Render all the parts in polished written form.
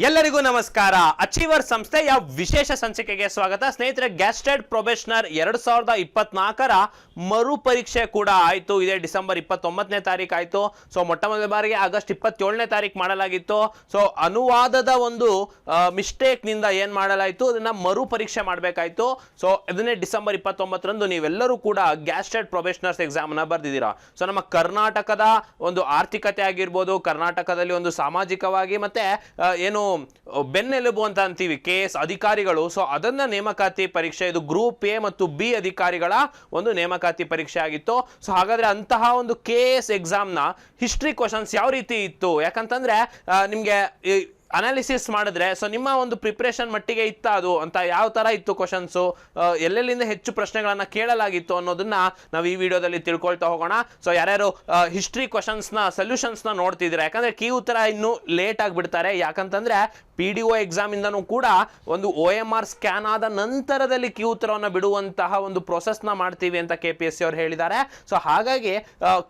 ಎಲ್ಲರಿಗೂ ನಮಸ್ಕಾರ. ಅಚೀವರ್ ಸಂಸ್ಥೆಯ ವಿಶೇಷ ಸಂಚಿಕೆಗೆ ಸ್ವಾಗತ. ಸ್ನೇಹಿತರೆ, ಗ್ಯಾಸ್ಟೆಡ್ ಪ್ರೊಬೇಷನರ್ 2024ರ ಮರು ಪರೀಕ್ಷೆ ಕೂಡ ಆಯಿತು. ಇದೇ ಡಿಸೆಂಬರ್ 29ನೇ ತಾರೀಕು ಆಯಿತು. ಸೊ ಮೊಟ್ಟ ಮೊದಲ ಬಾರಿಗೆ ಆಗಸ್ಟ್ 27ನೇ ತಾರೀಕು ಮಾಡಲಾಗಿತ್ತು. ಸೊ ಅನುವಾದದ ಒಂದು ಮಿಸ್ಟೇಕ್ನಿಂದ ಏನು ಮಾಡಲಾಯಿತು, ಅದನ್ನು ಮರು ಪರೀಕ್ಷೆ ಮಾಡಬೇಕಾಯಿತು. ಸೊ ಅದನ್ನೇ ಡಿಸೆಂಬರ್ 29ರಂದು ನೀವೆಲ್ಲರೂ ಕೂಡ ಗ್ಯಾಸ್ಟೆಡ್ ಪ್ರೊಬೇಷನರ್ಸ್ ಎಕ್ಸಾಮ್ನ ಬರೆದಿದ್ದೀರಾ. ಸೊ ನಮ್ಮ ಕರ್ನಾಟಕದ ಒಂದು ಆರ್ಥಿಕತೆ ಆಗಿರ್ಬೋದು, ಕರ್ನಾಟಕದಲ್ಲಿ ಒಂದು ಸಾಮಾಜಿಕವಾಗಿ ಮತ್ತೆ ಏನು ಬೆನ್ನೆಲುಬು ಅಂತ ಅಂತೀವಿ KS ಅಧಿಕಾರಿಗಳು. ಸೊ ಅದನ್ನ ನೇಮಕಾತಿ ಪರೀಕ್ಷೆ, ಇದು ಗ್ರೂಪ್ ಎ ಮತ್ತು ಬಿ ಅಧಿಕಾರಿಗಳ ಒಂದು ನೇಮಕಾತಿ ಪರೀಕ್ಷೆ ಆಗಿತ್ತು. ಸೊ ಹಾಗಾದ್ರೆ ಅಂತಹ ಒಂದು KS ಎಕ್ಸಾಮ್ನ ಹಿಸ್ಟ್ರಿ ಕ್ವಶನ್ಸ್ ಯಾವ ರೀತಿ ಇತ್ತು, ಯಾಕಂತಂದ್ರೆ ನಿಮ್ಗೆ ಅನಾಲಿಸಿಸ್ ಮಾಡಿದ್ರೆ ಸೊ ನಿಮ್ಮ ಒಂದು ಪ್ರಿಪ್ರೇಷನ್ ಮಟ್ಟಿಗೆ ಇತ್ತ ಅದು ಅಂತ ಯಾವ ತರ ಇತ್ತು ಕ್ವಶನ್ಸು, ಎಲ್ಲೆಲ್ಲಿಂದ ಹೆಚ್ಚು ಪ್ರಶ್ನೆಗಳನ್ನ ಕೇಳಲಾಗಿತ್ತು ಅನ್ನೋದನ್ನ ನಾವು ಈ ವಿಡಿಯೋದಲ್ಲಿ ತಿಳ್ಕೊಳ್ತಾ ಹೋಗೋಣ. ಸೊ ಯಾರ್ಯಾರು ಹಿಸ್ಟ್ರಿ ಕ್ವಶನ್ಸ್ನ ಸೊಲ್ಯೂಷನ್ಸ್ನ ನೋಡ್ತಿದ್ದೀರಾ, ಯಾಕಂದ್ರೆ ಕೀ ಉತ್ತರ ಇನ್ನೂ ಲೇಟ್ ಆಗಿಬಿಡ್ತಾರೆ. ಯಾಕಂತಂದ್ರೆ PDO ಎಕ್ಸಾಮ್ ಇಂದನೂ ಕೂಡ ಒಂದು OMR ಸ್ಕ್ಯಾನ್ ಆದ ನಂತರದಲ್ಲಿ ಕೀ ಉತ್ತರವನ್ನು ಬಿಡುವಂತಹ ಒಂದು ಪ್ರೊಸೆಸ್ನ ಮಾಡ್ತೀವಿ ಅಂತ KPSC ಅವರು ಹೇಳಿದ್ದಾರೆ. ಸೊ ಹಾಗಾಗಿ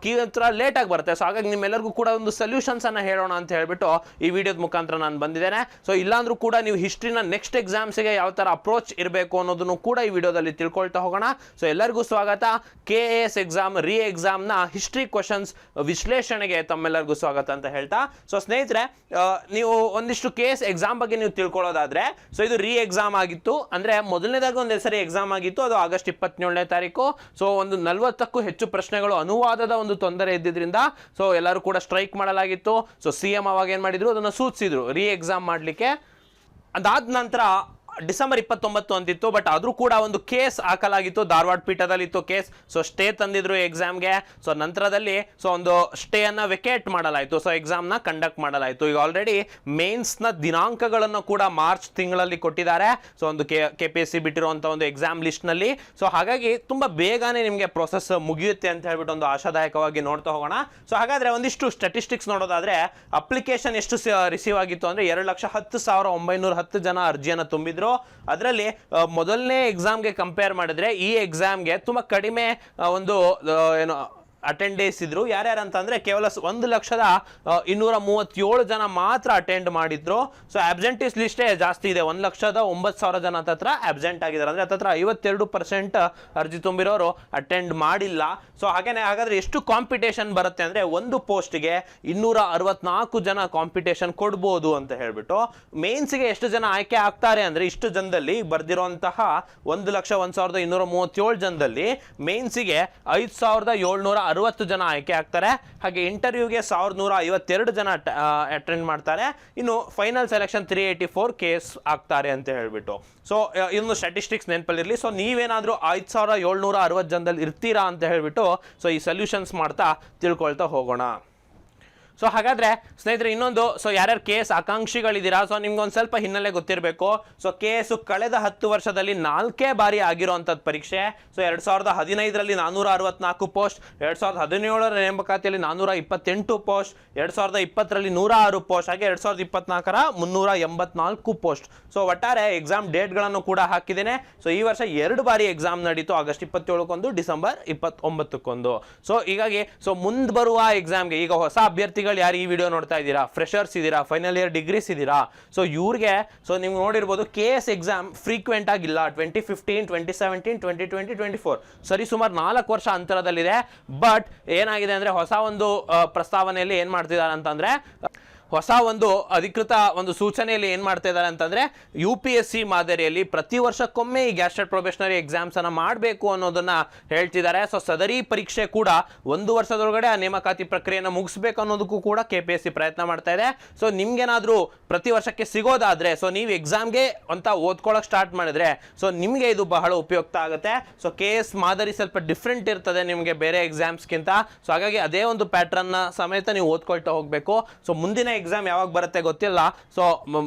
ಕೀ ಉತ್ತರ ಲೇಟ್ ಆಗಿ ಬರುತ್ತೆ. ಸೊ ಹಾಗಾಗಿ ನಿಮ್ಮೆಲ್ಲರಿಗೂ ಕೂಡ ಒಂದು ಸೊಲ್ಯೂಷನ್ಸ್ ಅನ್ನ ಹೇಳೋಣ ಅಂತ ಹೇಳ್ಬಿಟ್ಟು ಈ ವಿಡಿಯೋದ ಮುಖಾಂತರ ನಾನು ಬಂದಿದ್ದೇನೆ. ಸೊ ಇಲ್ಲಾಂದ್ರೂ ಕೂಡ ನೀವು ಹಿಸ್ಟ್ರಿನ ನೆಕ್ಸ್ಟ್ ಎಕ್ಸಾಮ್ಸ್ಗೆ ಯಾವ ತರ ಅಪ್ರೋಚ್ ಇರಬೇಕು ಅನ್ನೋದನ್ನು ಕೂಡ ಈ ವಿಡಿಯೋದಲ್ಲಿ ತಿಳ್ಕೊಳ್ತಾ ಹೋಗೋಣ. ಸೊ ಎಲ್ಲರಿಗೂ ಸ್ವಾಗತ. KS ಎಕ್ಸಾಮ್ ಎಕ್ಸಾಮ್ನ ಹಿಸ್ಟ್ರಿ ಕ್ವಶನ್ಸ್ ವಿಶ್ಲೇಷಣೆಗೆ ತಮ್ಮೆಲ್ಲರಿಗೂ ಸ್ವಾಗತ ಅಂತ ಹೇಳ್ತಾ, ಸೊ ಸ್ನೇಹಿತರೆ, ನೀವು ಒಂದಿಷ್ಟು KS ಎಕ್ಸಾಮ್ ಬಗ್ಗೆ ನೀವು ತಿಳ್ಕೊಳ್ಳೋದಾದ್ರೆ, ಸೊ ಇದು ಎಕ್ಸಾಮ್ ಆಗಿತ್ತು. ಅಂದ್ರೆ ಮೊದಲನೇದಾಗಿ ಒಂದು ಹೆಸರಿ ಎಕ್ಸಾಮ್ ಆಗಿತ್ತು, ಅದು ಆಗಸ್ಟ್ 27ನೇ ತಾರೀಕು. ಸೊ ಒಂದು 40ಕ್ಕೂ ಹೆಚ್ಚು ಪ್ರಶ್ನೆಗಳು ಅನುವಾದದ ಒಂದು ತೊಂದರೆ ಇದ್ದಿದ್ರಿಂದ ಸೊ ಎಲ್ಲರೂ ಕೂಡ ಸ್ಟ್ರೈಕ್ ಮಾಡಲಾಗಿತ್ತು. ಸೊ CM ಅವಾಗ ಏನ್ ಮಾಡಿದ್ರು, ಅದನ್ನ ಸೂಚಿಸಿದ್ರು ಎಕ್ಸಾಮ್ ಮಾಡ್ಲಿಕ್ಕೆ. ಅದಾದ ನಂತರ ಡಿಸೆಂಬರ್ 29 ಅಂತಿತ್ತು, ಬಟ್ ಆದ್ರೂ ಕೂಡ ಒಂದು ಕೇಸ್ ಹಾಕಲಾಗಿತ್ತು. ಧಾರವಾಡ ಪೀಠದಲ್ಲಿ ಇತ್ತು ಕೇಸ್. ಸೊ ಸ್ಟೇ ತಂದಿದ್ರು ಎಕ್ಸಾಮ್ಗೆ. ಸೊ ನಂತರದಲ್ಲಿ ಸೊ ಒಂದು ಸ್ಟೇ ಅನ್ನ ವೆಕೇಟ್ ಮಾಡಲಾಯಿತು. ಸೊ ಎಕ್ಸಾಮ್ನ ಕಂಡಕ್ಟ್ ಮಾಡಲಾಯಿತು. ಈಗ ಆಲ್ರೆಡಿ ಮೇನ್ಸ್ನ ದಿನಾಂಕಗಳನ್ನು ಕೂಡ ಮಾರ್ಚ್ ತಿಂಗಳಲ್ಲಿ ಕೊಟ್ಟಿದ್ದಾರೆ. ಸೊ ಒಂದು KPSC ಬಿಟ್ಟಿರುವಂಥ ಒಂದು ಎಕ್ಸಾಮ್ ಲಿಸ್ಟ್ನಲ್ಲಿ. ಸೊ ಹಾಗಾಗಿ ತುಂಬ ಬೇಗನೆ ನಿಮಗೆ ಪ್ರೊಸೆಸ್ ಮುಗಿಯುತ್ತೆ ಅಂತ ಹೇಳ್ಬಿಟ್ಟು ಒಂದು ಆಶಾದಾಯಕವಾಗಿ ನೋಡ್ತಾ ಹೋಗೋಣ. ಸೊ ಹಾಗಾದ್ರೆ ಒಂದಿಷ್ಟು ಸ್ಟಾಟಿಸ್ಟಿಕ್ಸ್ ನೋಡೋದಾದ್ರೆ, ಅಪ್ಲಿಕೇಶನ್ ಎಷ್ಟು ರಿಸೀವ್ ಆಗಿತ್ತು ಅಂದ್ರೆ 2,10,910 ಜನ ಅರ್ಜಿಯನ್ನು ತುಂಬಿದ್ರು. ಅದರಲ್ಲಿ ಮೊದಲನೇ ಎಕ್ಸಾಮ್ಗೆ ಕಂಪೇರ್ ಮಾಡಿದ್ರೆ ಈ ಎಕ್ಸಾಮ್ಗೆ ತುಂಬಾ ಕಡಿಮೆ ಒಂದು ಏನು ಅಟೆಂಡೆನ್ಸ್ ಇದ್ರು. ಯಾರ್ಯಾರು ಅಂತಂದ್ರೆ ಕೇವಲ 1,237 ಜನ ಮಾತ್ರ ಅಟೆಂಡ್ ಮಾಡಿದ್ರು. ಸೊ ಆಬ್ಸೆಂಟೀಸ್ ಲಿಸ್ಟೇ ಜಾಸ್ತಿ ಇದೆ, 1,09,000 ಜನ ಹತ್ರ ಆಬ್ಸೆಂಟ್ ಆಗಿದ್ದಾರೆ. ಅಂದ್ರೆ ಹತ್ರ 52% ಅರ್ಜಿ ತುಂಬಿರೋರು ಅಟೆಂಡ್ ಮಾಡಿಲ್ಲ. ಸೊ ಹಾಗಾದ್ರೆ ಎಷ್ಟು ಕಾಂಪಿಟೇಷನ್ ಬರುತ್ತೆ ಅಂದ್ರೆ, ಒಂದು ಪೋಸ್ಟ್ಗೆ 264 ಜನ ಕಾಂಪಿಟೇಷನ್ ಕೊಡ್ಬೋದು ಅಂತ ಹೇಳ್ಬಿಟ್ಟು. ಮೇನ್ಸ್ಗೆ ಎಷ್ಟು ಜನ ಆಯ್ಕೆ ಆಗ್ತಾರೆ ಅಂದ್ರೆ, ಇಷ್ಟು ಜನದಲ್ಲಿ ಬರ್ದಿರುವಂತಹ 1,01,237 ಜನದಲ್ಲಿ ಮೇನ್ಸ್ಗೆ 5,760 ಜನ ಆಯ್ಕೆ ಆಗ್ತಾರೆ. ಹಾಗೆ ಇಂಟರ್ವ್ಯೂಗೆ 1,152 ಜನ ಅಟೆಂಡ್ ಮಾಡ್ತಾರೆ. ಇನ್ನು ಫೈನಲ್ ಸೆಲೆಕ್ಷನ್ 384 ಕೇಸ್ ಆಗ್ತಾರೆ ಅಂತ ಹೇಳ್ಬಿಟ್ಟು. ಸೊ ಇದೊಂದು ಸ್ಟಾಟಿಸ್ಟಿಕ್ಸ್ ನೆನಪಲ್ಲಿರಲಿ. ಸೊ ನೀವೇನಾದ್ರೂ 5,760 ಜನದಲ್ಲಿ ಇರ್ತೀರಾ ಅಂತ ಹೇಳ್ಬಿಟ್ಟು ಸೊ ಈ ಸೊಲ್ಯೂಷನ್ಸ್ ಮಾಡ್ತಾ ತಿಳ್ಕೊಳ್ತಾ ಹೋಗೋಣ. ಸೊ ಹಾಗಾದ್ರೆ ಸ್ನೇಹಿತರೆ, ಇನ್ನೊಂದು, ಸೊ ಯಾರ್ಯಾರು KS ಆಕಾಂಕ್ಷಿಗಳಿದ್ದೀರಾ, ಸೊ ನಿಮ್ಗೊಂದು ಸ್ವಲ್ಪ ಹಿನ್ನೆಲೆ ಗೊತ್ತಿರಬೇಕು. ಸೊ KS ಕಳೆದ 10 ವರ್ಷದಲ್ಲಿ 4 ಬಾರಿ ಆಗಿರುವಂಥದ್ದು ಪರೀಕ್ಷೆ. ಸೊ 2015ರಲ್ಲಿ 464 ಪೋಸ್ಟ್, 2017ರ ನೇಮಕಾತಿಯಲ್ಲಿ 428 ಪೋಸ್ಟ್, 2020ರಲ್ಲಿ 106 ಪೋಸ್ಟ್, ಹಾಗೆ 2024ರ 384 ಪೋಸ್ಟ್. ಸೊ ಒಟ್ಟಾರೆ ಎಕ್ಸಾಮ್ ಡೇಟ್ಗಳನ್ನು ಕೂಡ ಹಾಕಿದ್ದೇನೆ. ಸೊ ಈ ವರ್ಷ 2 ಬಾರಿ ಎಕ್ಸಾಮ್ ನಡೀತು, ಆಗಸ್ಟ್ 27ಕ್ಕೊಂದು, ಡಿಸೆಂಬರ್ 29ಕ್ಕೊಂದು. ಸೊ ಹೀಗಾಗಿ ಸೊ ಮುಂದೆ ಬರುವ ಎಕ್ಸಾಮ್ಗೆ ಈಗ ಹೊಸ ಅಭ್ಯರ್ಥಿಗಳು ಯಾರು ಈ ವಿಡಿಯೋ ನೋಡ್ತಾ ಇದ್ದೀರಾ, ಫ್ರೆಷರ್ಸ್ ಇದ್ದೀರಾ, ಫೈನಲ್ ಇಯರ್ ಡಿಗ್ರೀಸ್ ಇದ್ದೀರಾ, ಸೊ ಇವ್ರಿಗೆ ಸೊ ನೀವು ನೋಡಿರ್ಬೋದು KS ಎಕ್ಸಾಮ್ ಫ್ರೀಕ್ವೆಂಟ್ ಆಗಿಲ್ಲ. 2015, 2017, 2020, 2024 ಸರಿ ಸುಮಾರು 4 ವರ್ಷ ಅಂತರದಲ್ಲಿದೆ. ಬಟ್ ಏನಾಗಿದೆ ಅಂದ್ರೆ, ಹೊಸ ಒಂದು ಪ್ರಸ್ತಾವನೆಯಲ್ಲಿ ಏನ್ ಮಾಡ್ತಿದ್ದಾರೆ ಅಂತಂದ್ರೆ, ಹೊಸ ಒಂದು ಅಧಿಕೃತ ಒಂದು ಸೂಚನೆಯಲ್ಲಿ ಏನ್ ಮಾಡ್ತಾ ಇದ್ದಾರೆ ಅಂತಂದ್ರೆ, UPSC ಮಾದರಿಯಲ್ಲಿ ಪ್ರತಿ ವರ್ಷಕ್ಕೊಮ್ಮೆ ಈ ಗ್ಯಾಸ್ಟೆಡ್ ಪ್ರೊಬೇಷನರಿ ಎಕ್ಸಾಮ್ಸ್ ಅನ್ನ ಮಾಡಬೇಕು ಅನ್ನೋದನ್ನ ಹೇಳ್ತಿದ್ದಾರೆ. ಸೊ ಸದರಿ ಪರೀಕ್ಷೆ ಕೂಡ 1 ವರ್ಷದೊಳಗಡೆ ಆ ನೇಮಕಾತಿ ಪ್ರಕ್ರಿಯೆಯನ್ನು ಮುಗಿಸ್ಬೇಕು ಅನ್ನೋದಕ್ಕೂ ಕೂಡ KPSC ಪ್ರಯತ್ನ ಮಾಡ್ತಾ ಇದೆ. ಸೊ ನಿಮ್ಗೇನಾದ್ರೂ ಪ್ರತಿ ವರ್ಷಕ್ಕೆ ಸಿಗೋದಾದ್ರೆ, ಸೊ ನೀವು ಎಕ್ಸಾಮ್ಗೆ ಅಂತ ಓದ್ಕೊಳ್ಳೋಕೆ ಸ್ಟಾರ್ಟ್ ಮಾಡಿದ್ರೆ ಸೊ ನಿಮ್ಗೆ ಇದು ಬಹಳ ಉಪಯುಕ್ತ ಆಗುತ್ತೆ. ಸೊ KS ಮಾದರಿ ಸ್ವಲ್ಪ ಡಿಫ್ರೆಂಟ್ ಇರ್ತದೆ ನಿಮ್ಗೆ ಬೇರೆ ಎಕ್ಸಾಮ್ಸ್ಗಿಂತ. ಸೊ ಹಾಗಾಗಿ ಅದೇ ಒಂದು ಪ್ಯಾಟ್ರನ್ ನ ಸಮೇತ ನೀವು ಓದ್ಕೊಳ್ತಾ ಹೋಗ್ಬೇಕು. ಸೊ ಮುಂದಿನ ಎಕ್ಸಾಮ್ ಯಾವಾಗ ಬರುತ್ತೆ ಗೊತ್ತಿಲ್ಲ. ಸೊ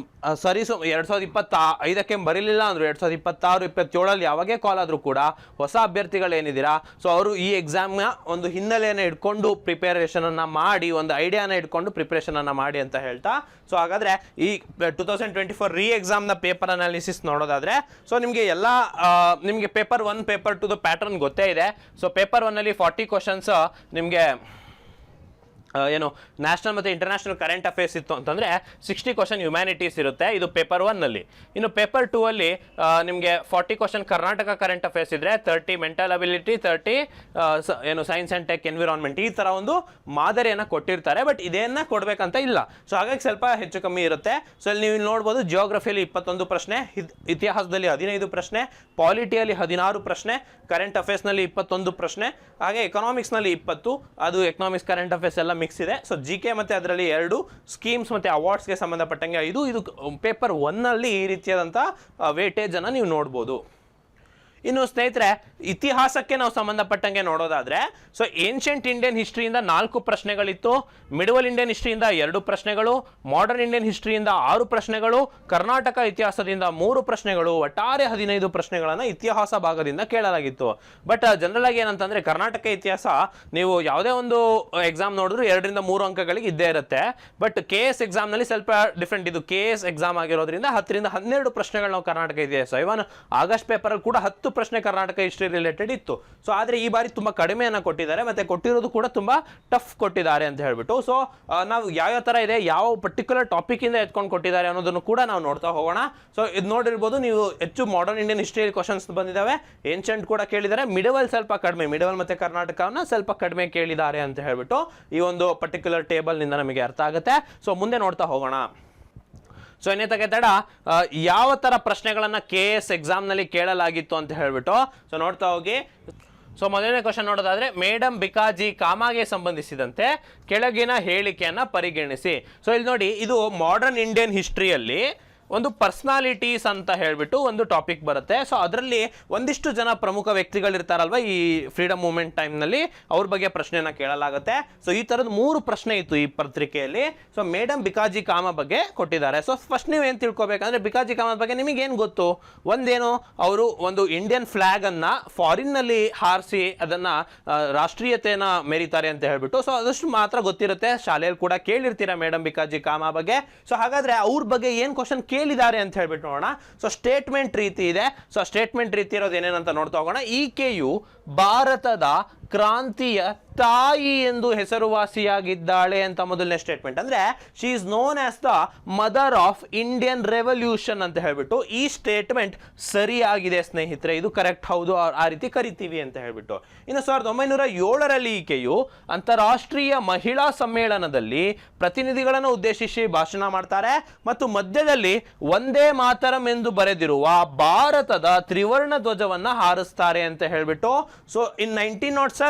ಸರಿ 2025ಕ್ಕೆ ಬರಲಿಲ್ಲ ಅಂದ್ರು 2026, 27 ಯಾವಾಗೇ ಕಾಲ್ ಆದ್ರೂ ಕೂಡ ಹೊಸ ಅಭ್ಯರ್ಥಿಗಳು ಏನಿದ್ದೀರಾ, ಸೊ ಅವರು ಈ ಎಕ್ಸಾಮ್ನ ಒಂದು ಹಿನ್ನೆಲೆಯನ್ನು ಇಟ್ಕೊಂಡು ಪ್ರಿಪೇರೇಷನ್ ಅನ್ನ ಮಾಡಿ, ಒಂದು ಐಡಿಯಾನ ಇಟ್ಕೊಂಡು ಪ್ರಿಪರೇಷನ್ ಅನ್ನ ಮಾಡಿ ಅಂತ ಹೇಳ್ತಾ, ಸೊ ಹಾಗಾದ್ರೆ ಈ 2024 ಎಕ್ಸಾಮ್ನ ಪೇಪರ್ ಅನಾಲಿಸಿಸ್ ನೋಡೋದಾದ್ರೆ, ಸೊ ನಿಮಗೆ ಎಲ್ಲ ನಿಮಗೆ ಪೇಪರ್ 1, ಪೇಪರ್ 2 ಪ್ಯಾಟರ್ನ್ ಗೊತ್ತೇ ಇದೆ. ಸೊ ಪೇಪರ್ 1 ಅಲ್ಲಿ 40 ಕ್ವಶನ್ಸ್ ನಿಮಗೆ ಏನು ನ್ಯಾಷನಲ್ ಮತ್ತು ಇಂಟರ್ನ್ಯಾಷನಲ್ ಕರೆಂಟ್ ಅಫೇರ್ಸ್ ಇತ್ತು ಅಂತಂದರೆ 60 ಕ್ವಶನ್ ಹ್ಯುಮ್ಯಾನಿಟೀಸ್ ಇರುತ್ತೆ, ಇದು ಪೇಪರ್ 1ನಲ್ಲಿ. ಇನ್ನು ಪೇಪರ್ 2ಅಲ್ಲಿ ನಿಮಗೆ 40 ಕ್ವಶನ್ ಕರ್ನಾಟಕ ಕರೆಂಟ್ ಅಫೇರ್ಸ್ ಇದ್ದರೆ 30 ಮೆಂಟಲ್ ಅಬಿಲಿಟಿ, 30 ಏನು ಸೈನ್ಸ್ ಆ್ಯಂಡ್ ಟೆಕ್ ಎನ್ವಿರಾನ್ಮೆಂಟ್, ಈ ಥರ ಒಂದು ಮಾದರಿಯನ್ನು ಕೊಟ್ಟಿರ್ತಾರೆ. ಬಟ್ ಇದೇನ ಕೊಡಬೇಕಂತ ಇಲ್ಲ, ಸೊ ಹಾಗಾಗಿ ಸ್ವಲ್ಪ ಹೆಚ್ಚು ಕಮ್ಮಿ ಇರುತ್ತೆ. ಸೊ ಅಲ್ಲಿ ನೀವು ನೋಡ್ಬೋದು ಜಿಯೋಗ್ರಫಿಯಲ್ಲಿ 21 ಪ್ರಶ್ನೆ, ಇತಿಹಾಸದಲ್ಲಿ 15 ಪ್ರಶ್ನೆ, ಪಾಲಿಟಿಯಲ್ಲಿ 16 ಪ್ರಶ್ನೆ, ಕರೆಂಟ್ ಅಫೇರ್ಸ್ನಲ್ಲಿ 21 ಪ್ರಶ್ನೆ, ಹಾಗೆ ಎಕನಾಮಿಕ್ಸ್ನಲ್ಲಿ 20, ಅದು ಎಕನಾಮಿಕ್ಸ್ ಕರೆಂಟ್ ಅಫೇರ್ಸ್ ಎಲ್ಲ ಮಿಕ್ಸ್ ಇದೆ. ಸೊ ಜಿ ಕೆ ಮತ್ತು ಅದರಲ್ಲಿ 2 ಸ್ಕೀಮ್ಸ್ ಮತ್ತು ಅವಾರ್ಡ್ಸ್ಗೆ ಸಂಬಂಧಪಟ್ಟಂಗೆ ಇದು ಪೇಪರ್ 1ನಲ್ಲಿ ಈ ರೀತಿಯಾದಂಥ ವೇಟೇಜನ್ನು ನೀವು ನೋಡ್ಬೋದು. ಇನ್ನು ಸ್ನೇಹಿತರೆ, ಇತಿಹಾಸಕ್ಕೆ ನಾವು ಸಂಬಂಧಪಟ್ಟಂಗೆ ನೋಡೋದಾದರೆ, ಸೊ ಏನ್ಷಿಯಂಟ್ ಇಂಡಿಯನ್ ಹಿಸ್ಟ್ರಿಯಿಂದ 4 ಪ್ರಶ್ನೆಗಳಿತ್ತು, ಮಿಡವಲ್ ಇಂಡಿಯನ್ ಹಿಸ್ಟ್ರಿಯಿಂದ 2 ಪ್ರಶ್ನೆಗಳು, ಮಾಡರ್ನ್ ಇಂಡಿಯನ್ ಹಿಸ್ಟ್ರಿಯಿಂದ 6 ಪ್ರಶ್ನೆಗಳು, ಕರ್ನಾಟಕ ಇತಿಹಾಸದಿಂದ 3 ಪ್ರಶ್ನೆಗಳು, ಒಟ್ಟಾರೆ 15 ಪ್ರಶ್ನೆಗಳನ್ನು ಇತಿಹಾಸ ಭಾಗದಿಂದ ಕೇಳಲಾಗಿತ್ತು. ಬಟ್ ಜನರಲ್ ಆಗಿ ಏನಂತಂದರೆ, ಕರ್ನಾಟಕ ಇತಿಹಾಸ ನೀವು ಯಾವುದೇ ಒಂದು ಎಕ್ಸಾಮ್ ನೋಡಿದ್ರು 2 ರಿಂದ 3 ಅಂಕಗಳಿಗೆ ಇದ್ದೇ ಇರುತ್ತೆ. ಬಟ್ KS ಎಕ್ಸಾಮ್ನಲ್ಲಿ ಸ್ವಲ್ಪ ಡಿಫ್ರೆಂಟ್, ಇದು KS ಎಕ್ಸಾಮ್ ಆಗಿರೋದ್ರಿಂದ 10 ರಿಂದ 12 ಪ್ರಶ್ನೆಗಳು ನಾವು ಕರ್ನಾಟಕ ಇತಿಹಾಸ, ಇವನ್ ಆಗಸ್ಟ್ ಪೇಪರಲ್ಲಿ ಕೂಡ 10 ಪ್ರಶ್ನೆ ಕರ್ನಾಟಕ ಹಿಸ್ಟ್ರಿ ರಿಲೇಟೆಡ್ ಇತ್ತು. ಸೊ ಆದರೆ ಈ ಬಾರಿ ತುಂಬ ಕಡಿಮೆಯನ್ನು ಕೊಟ್ಟಿದ್ದಾರೆ, ಮತ್ತು ಕೊಟ್ಟಿರೋದು ಕೂಡ ತುಂಬ ಟಫ್ ಕೊಟ್ಟಿದ್ದಾರೆ ಅಂತ ಹೇಳ್ಬಿಟ್ಟು. ಸೊ ನಾವು ಯಾವ ಥರ ಇದೆ, ಯಾವ ಪರ್ಟಿಕ್ಯುಲರ್ ಟಾಪಿಕಿಂದ ಎತ್ಕೊಂಡು ಕೊಟ್ಟಿದ್ದಾರೆ ಅನ್ನೋದನ್ನು ಕೂಡ ನಾವು ನೋಡ್ತಾ ಹೋಗೋಣ. ಸೊ ಇದು ನೋಡಿರ್ಬೋದು ನೀವು, ಹೆಚ್ಚು ಮಾಡರ್ನ್ ಇಂಡಿಯನ್ ಹಿಸ್ಟ್ರಿ ಕ್ವಶನ್ಸ್ ಬಂದಿದ್ದಾವೆ, ಏನ್ಷಂಟ್ ಕೂಡ ಕೇಳಿದ್ದಾರೆ, ಮಿಡವಲ್ ಸ್ವಲ್ಪ ಕಡಿಮೆ, ಮಿಡವಲ್ ಮತ್ತು ಕರ್ನಾಟಕವನ್ನು ಸ್ವಲ್ಪ ಕಡಿಮೆ ಕೇಳಿದ್ದಾರೆ ಅಂತ ಹೇಳ್ಬಿಟ್ಟು ಈ ಒಂದು ಪರ್ಟಿಕ್ಯುಲರ್ ಟೇಬಲ್ನಿಂದ ನಮಗೆ ಅರ್ಥ ಆಗುತ್ತೆ. ಸೊ ಮುಂದೆ ನೋಡ್ತಾ ಹೋಗೋಣ. ಸೊ ಇನ್ನೇತಕ್ಕೆ ತಡ, ಯಾವ ಥರ ಪ್ರಶ್ನೆಗಳನ್ನು KS ಎಕ್ಸಾಮ್ನಲ್ಲಿ ಕೇಳಲಾಗಿತ್ತು ಅಂತ ಹೇಳ್ಬಿಟ್ಟು ಸೊ ನೋಡ್ತಾ ಹೋಗಿ. ಸೊ ಮೊದಲನೇ ಕ್ವಶನ್ ನೋಡೋದಾದ್ರೆ, ಮೇಡಮ್ ಬಿಕಾಜಿ ಕಾಮಾಗೆ ಸಂಬಂಧಿಸಿದಂತೆ ಕೆಳಗಿನ ಹೇಳಿಕೆಯನ್ನು ಪರಿಗಣಿಸಿ. ಸೊ ಇಲ್ಲಿ ನೋಡಿ, ಇದು ಮಾಡರ್ನ್ ಇಂಡಿಯನ್ ಹಿಸ್ಟ್ರಿಯಲ್ಲಿ ಒಂದು ಪರ್ಸನಾಲಿಟೀಸ್ ಅಂತ ಹೇಳ್ಬಿಟ್ಟು ಒಂದು ಟಾಪಿಕ್ ಬರುತ್ತೆ. ಸೊ ಅದರಲ್ಲಿ ಒಂದಿಷ್ಟು ಜನ ಪ್ರಮುಖ ವ್ಯಕ್ತಿಗಳಿರ್ತಾರಲ್ವ ಈ ಫ್ರೀಡಮ್ ಮೂವ್ಮೆಂಟ್ ಟೈಮ್ನಲ್ಲಿ, ಅವ್ರ ಬಗ್ಗೆ ಪ್ರಶ್ನೆಯನ್ನು ಕೇಳಲಾಗುತ್ತೆ. ಸೊ ಈ ಥರದ್ದು 3 ಪ್ರಶ್ನೆ ಇತ್ತು ಈ ಪತ್ರಿಕೆಯಲ್ಲಿ. ಸೊ ಮೇಡಮ್ ಬಿಕಾಜಿ ಕಾಮ ಬಗ್ಗೆ ಕೊಟ್ಟಿದ್ದಾರೆ. ಸೊ ಫಸ್ಟ್ ನೀವು ಏನು ತಿಳ್ಕೊಬೇಕಂದ್ರೆ, ಬಿಕಾಜಿ ಕಾಮದ ಬಗ್ಗೆ ನಿಮಗೇನು ಗೊತ್ತು? ಒಂದೇನು, ಅವರು ಒಂದು ಇಂಡಿಯನ್ ಫ್ಲ್ಯಾಗನ್ನು ಫಾರಿನ್ನಲ್ಲಿ ಹಾರಿಸಿ ಅದನ್ನು ರಾಷ್ಟ್ರೀಯತೆಯನ್ನು ಮೆರೀತಾರೆ ಅಂತ ಹೇಳ್ಬಿಟ್ಟು. ಸೊ ಅದಷ್ಟು ಮಾತ್ರ ಗೊತ್ತಿರುತ್ತೆ, ಶಾಲೆಯಲ್ಲಿ ಕೂಡ ಕೇಳಿರ್ತೀರಾ ಮೇಡಮ್ ಬಿಕಾಜಿ ಕಾಮ ಬಗ್ಗೆ. ಸೊ ಹಾಗಾದರೆ ಅವ್ರ ಬಗ್ಗೆ ಏನು ಕ್ವಶನ್ ಕೇಳಿದ್ದಾರೆ ಅಂತ ಹೇಳ್ಬಿಟ್ಟು ನೋಡೋಣ. ಸೊ ಸ್ಟೇಟ್ಮೆಂಟ್ ರೀತಿ ಇದೆ. ಸೊ ಸ್ಟೇಟ್ಮೆಂಟ್ ರೀತಿ ಇರೋದು ಏನೇನಂತ ನೋಡ್ತಾ ಹೋಗೋಣ. ಈಕೆಯು ಭಾರತದ ಕ್ರಾಂತಿಯ ತಾಯಿ ಎಂದು ಹೆಸರುವಾಸಿಯಾಗಿದ್ದಾಳೆ ಅಂತ ಮೊದಲನೇ ಸ್ಟೇಟ್ಮೆಂಟ್. ಅಂದ್ರೆ she is known as the mother of Indian revolution ಅಂತ ಹೇಳ್ಬಿಟ್ಟು ಈ ಸ್ಟೇಟ್ಮೆಂಟ್ ಸರಿಯಾಗಿದೆ ಸ್ನೇಹಿತರೆ, ಇದು ಕರೆಕ್ಟ್, ಹೌದು, ಆ ರೀತಿ ಕರಿತೀವಿ ಅಂತ ಹೇಳ್ಬಿಟ್ಟು. ಇನ್ನು 1907ರಲ್ಲಿ ಈಕೆಯು ಅಂತಾರಾಷ್ಟ್ರೀಯ ಮಹಿಳಾ ಸಮ್ಮೇಳನದಲ್ಲಿ ಪ್ರತಿನಿಧಿಗಳನ್ನು ಉದ್ದೇಶಿಸಿ ಭಾಷಣ ಮಾಡ್ತಾರೆ ಮತ್ತು ಮಧ್ಯದಲ್ಲಿ ಒಂದೇ ಮಾತರಂ ಎಂದು ಬರೆದಿರುವ ಭಾರತದ ತ್ರಿವರ್ಣ ಧ್ವಜವನ್ನ ಹಾರಿಸ್ತಾರೆ ಅಂತ ಹೇಳ್ಬಿಟ್ಟು. So in 1907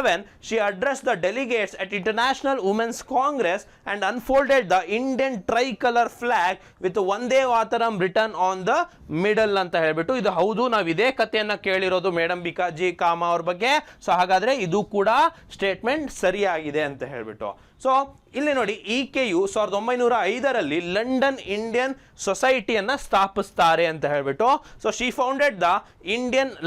she addressed the delegates at International Women's Congress and unfolded the Indian tricolor flag with Vande Mataram written on the middle ಅಂತ ಹೇಳ್ಬಿಟ್ಟು. ಇದು ಹೌದು, ನಾವು ಇದೇ ಕಥೆಯನ್ನ ಕೇಳಿರೋದು ಮೇಡಮ್ ಬಿಕಾಜಿ ಕಾಮ ಅವ್ರ ಬಗ್ಗೆ. ಸೊ ಹಾಗಾದ್ರೆ ಇದು ಕೂಡ ಸ್ಟೇಟ್ಮೆಂಟ್ ಸರಿಯಾಗಿದೆ ಅಂತ ಹೇಳ್ಬಿಟ್ಟು. ಸೊ ಇಲ್ಲಿ ನೋಡಿ, ಈಕೆಯು 1905ರಲ್ಲಿ ಲಂಡನ್ ಇಂಡಿಯನ್ ಸೊಸೈಟಿಯನ್ನು ಸ್ಥಾಪಿಸ್ತಾರೆ ಅಂತ ಹೇಳ್ಬಿಟ್ಟು. So she founded the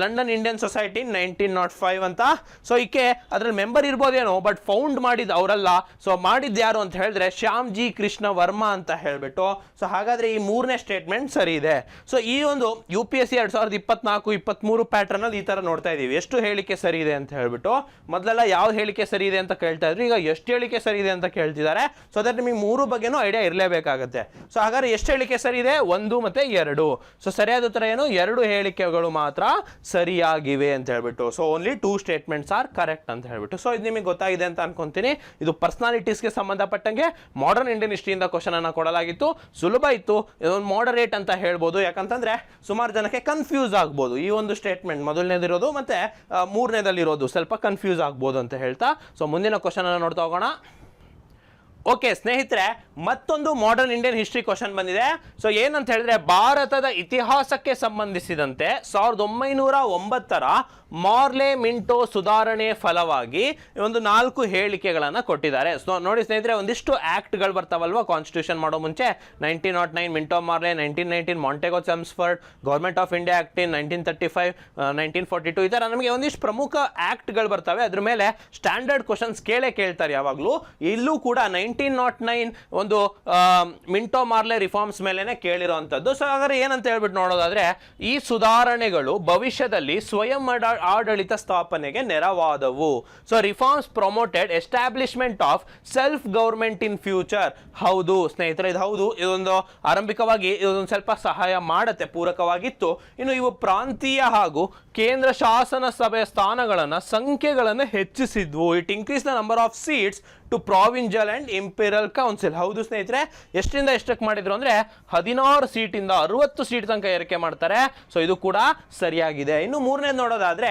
London Indian society 1905 ಅಂತ. ಸೊ ಈಕೆ ಅದ್ರಲ್ಲಿ ಮೆಂಬರ್ ಇರ್ಬೋದೇನೋ, ಬಟ್ ಫೌಂಡ್ ಮಾಡಿದ ಅವರಲ್ಲ. ಸೊ ಮಾಡಿದ್ದು ಯಾರು ಅಂತ ಹೇಳಿದ್ರೆ ಶ್ಯಾಮ್ಜಿ ಕೃಷ್ಣ ವರ್ಮಾ ಅಂತ ಹೇಳ್ಬಿಟ್ಟು. ಸೊ ಹಾಗಾದ್ರೆ ಈ 3ನೇ ಸ್ಟೇಟ್ಮೆಂಟ್ ಸರಿ ಇದೆ. ಸೊ ಈ ಒಂದು UPSC 2024-23 ಪ್ಯಾಟರ್ನ್ ಅಲ್ಲಿ ಈ ತರ ನೋಡ್ತಾ ಇದೀವಿ, ಎಷ್ಟು ಹೇಳಿಕೆ ಸರಿ ಇದೆ ಅಂತ ಹೇಳ್ಬಿಟ್ಟು. ಮೊದಲೆಲ್ಲ ಯಾವ ಹೇಳಿಕೆ ಸರಿ ಇದೆ ಅಂತ ಕೇಳ್ತಾ ಇದ್ರು, ಈಗ ಎಷ್ಟು ಹೇಳಿಕೆ ಸರಿ ಇದೆ ಅಂತ ಕೇಳ್ತಿದ್ದಾರೆ. ಸೊ ಅದ್ರ ನಿಮಗೆ 3 ಬಗ್ಗೆನೂ ಐಡಿಯಾ ಇರಲೇಬೇಕಾಗುತ್ತೆ. ಸೊ ಹಾಗಾದ್ರೆ ಎಷ್ಟು ಹೇಳಿಕೆ ಸರಿ ಇದೆ? 1 ಮತ್ತು 2. ಸೊ ಸರಿಯಾದ ಉತ್ತರ ಏನು? 2 ಹೇಳಿಕೆಗಳು ಮಾತ್ರ ಸರಿಯಾಗಿವೆ ಅಂತ ಹೇಳ್ಬಿಟ್ಟು. So only 2 statements are correct ಅಂತ ಹೇಳ್ಬಿಟ್ಟು. ಸೊ ಇದು ನಿಮಗೆ ಗೊತ್ತಾಗಿದೆ ಅಂತ ಅನ್ಕೊಂತೀನಿ. ಇದು ಪರ್ಸನಾಲಿಟೀಸ್ಗೆ ಸಂಬಂಧಪಟ್ಟಂಗೆ ಮಾಡರ್ನ್ ಇಂಡಿಯನ್ ಹಿಸ್ಟ್ರಿಯಿಂದ ಕ್ವಶನ್ ಅನ್ನ ಕೊಡಲಾಗಿತ್ತು. ಸುಲಭ ಇತ್ತು, ಇದೊಂದು ಮಾಡರೇಟ್ ಅಂತ ಹೇಳ್ಬೋದು. ಯಾಕಂತಂದ್ರೆ ಸುಮಾರು ಜನಕ್ಕೆ ಕನ್ಫ್ಯೂಸ್ ಆಗ್ಬೋದು, ಈ ಒಂದು ಸ್ಟೇಟ್ಮೆಂಟ್ ಮೊದಲನೇದಿರೋದು ಮತ್ತೆ 3ನೇದಲ್ಲಿರೋದು ಸ್ವಲ್ಪ ಕನ್ಫ್ಯೂಸ್ ಆಗ್ಬೋದು ಅಂತ ಹೇಳ್ತಾ. ಸೊ ಮುಂದಿನ ಕ್ವಶನ್ ಅನ್ನ ನೋಡ್ತಾ ಹೋಗೋಣ. ಓಕೆ ಸ್ನೇಹಿತರೆ, ಮತ್ತೊಂದು ಮಾಡರ್ನ್ ಇಂಡಿಯನ್ ಹಿಸ್ಟ್ರಿ ಕ್ವಶನ್ ಬಂದಿದೆ. ಸೊ ಏನಂತ ಹೇಳಿದ್ರೆ, ಭಾರತದ ಇತಿಹಾಸಕ್ಕೆ ಸಂಬಂಧಿಸಿದಂತೆ 1909ರ ಮಾರ್ಲೆ ಮಿಂಟೋ ಸುಧಾರಣೆ ಫಲವಾಗಿ ಒಂದು 4 ಹೇಳಿಕೆಗಳನ್ನು ಕೊಟ್ಟಿದ್ದಾರೆ. ಸೊ ನೋಡಿ ಸ್ನೇಹಿತರೆ, ಒಂದಿಷ್ಟು ಆಕ್ಟ್ಗಳು ಬರ್ತಾವಲ್ವಾ ಕಾನ್ಸ್ಟಿಟ್ಯೂಷನ್ ಮಾಡೋ ಮುಂಚೆ. 1909 Minto Morley, 1919 Montagu Chelmsford, government of India act in 1935, 1942, ಈ ಥರ ನಮಗೆ ಒಂದಿಷ್ಟು ಪ್ರಮುಖ ಆಕ್ಟ್ಗಳು ಬರ್ತವೆ. ಅದ್ರ ಮೇಲೆ ಸ್ಟ್ಯಾಂಡರ್ಡ್ ಕ್ವಶನ್ಸ್ ಕೇಳ್ತಾರೆ ಯಾವಾಗಲೂ. ಇಲ್ಲೂ ಕೂಡ 1909 ಒಂದು ಮಿಂಟೋ ಮಾರ್ಲೆ ರಿಫಾರ್ಮ್ಸ್ ಮೇಲೆನೆ ಕೇಳಿರೋಂಥದ್ದು. ಸೊ ಹಾಗಾದ್ರೆ ಏನಂತ ಹೇಳ್ಬಿಟ್ಟು ನೋಡೋದಾದ್ರೆ, ಈ ಸುಧಾರಣೆಗಳು ಭವಿಷ್ಯದಲ್ಲಿ ಸ್ವಯಂ ಆಡಳಿತ ಸ್ಥಾಪನೆಗೆ ನೆರವಾದವು. So reforms promoted establishment of self government in future. ಹೌದು ಸ್ನೇಹಿತರೆ, ಇದು ಹೌದು. ಇದೊಂದು ಆರಂಭಿಕವಾಗಿ ಇದೊಂದು ಸ್ವಲ್ಪ ಸಹಾಯ ಮಾಡತ್ತೆ, ಪೂರಕವಾಗಿತ್ತು. ಇನ್ನು ಇವು ಪ್ರಾಂತೀಯ ಹಾಗೂ ಕೇಂದ್ರ ಶಾಸನ ಸಭೆಯ ಸ್ಥಾನಗಳನ್ನ ಸಂಖ್ಯೆಗಳನ್ನು ಹೆಚ್ಚಿಸಿದ್ವು. It increase the number of seats to provincial and imperial council. ಹೌದು ಸ್ನೇಹಿತರೆ, ಎಷ್ಟರಿಂದ ಎಷ್ಟಕ್ಕೆ ಮಾಡಿದ್ರು ಅಂದ್ರೆ 16 ಸೀಟಿಂದ 60 ಸೀಟ್ ತನಕ ಏರಿಕೆ ಮಾಡ್ತಾರೆ. ಸೊ ಇದು ಕೂಡ ಸರಿಯಾಗಿದೆ. ಇನ್ನು ಮೂರನೇದು ನೋಡೋದಾದ್ರೆ,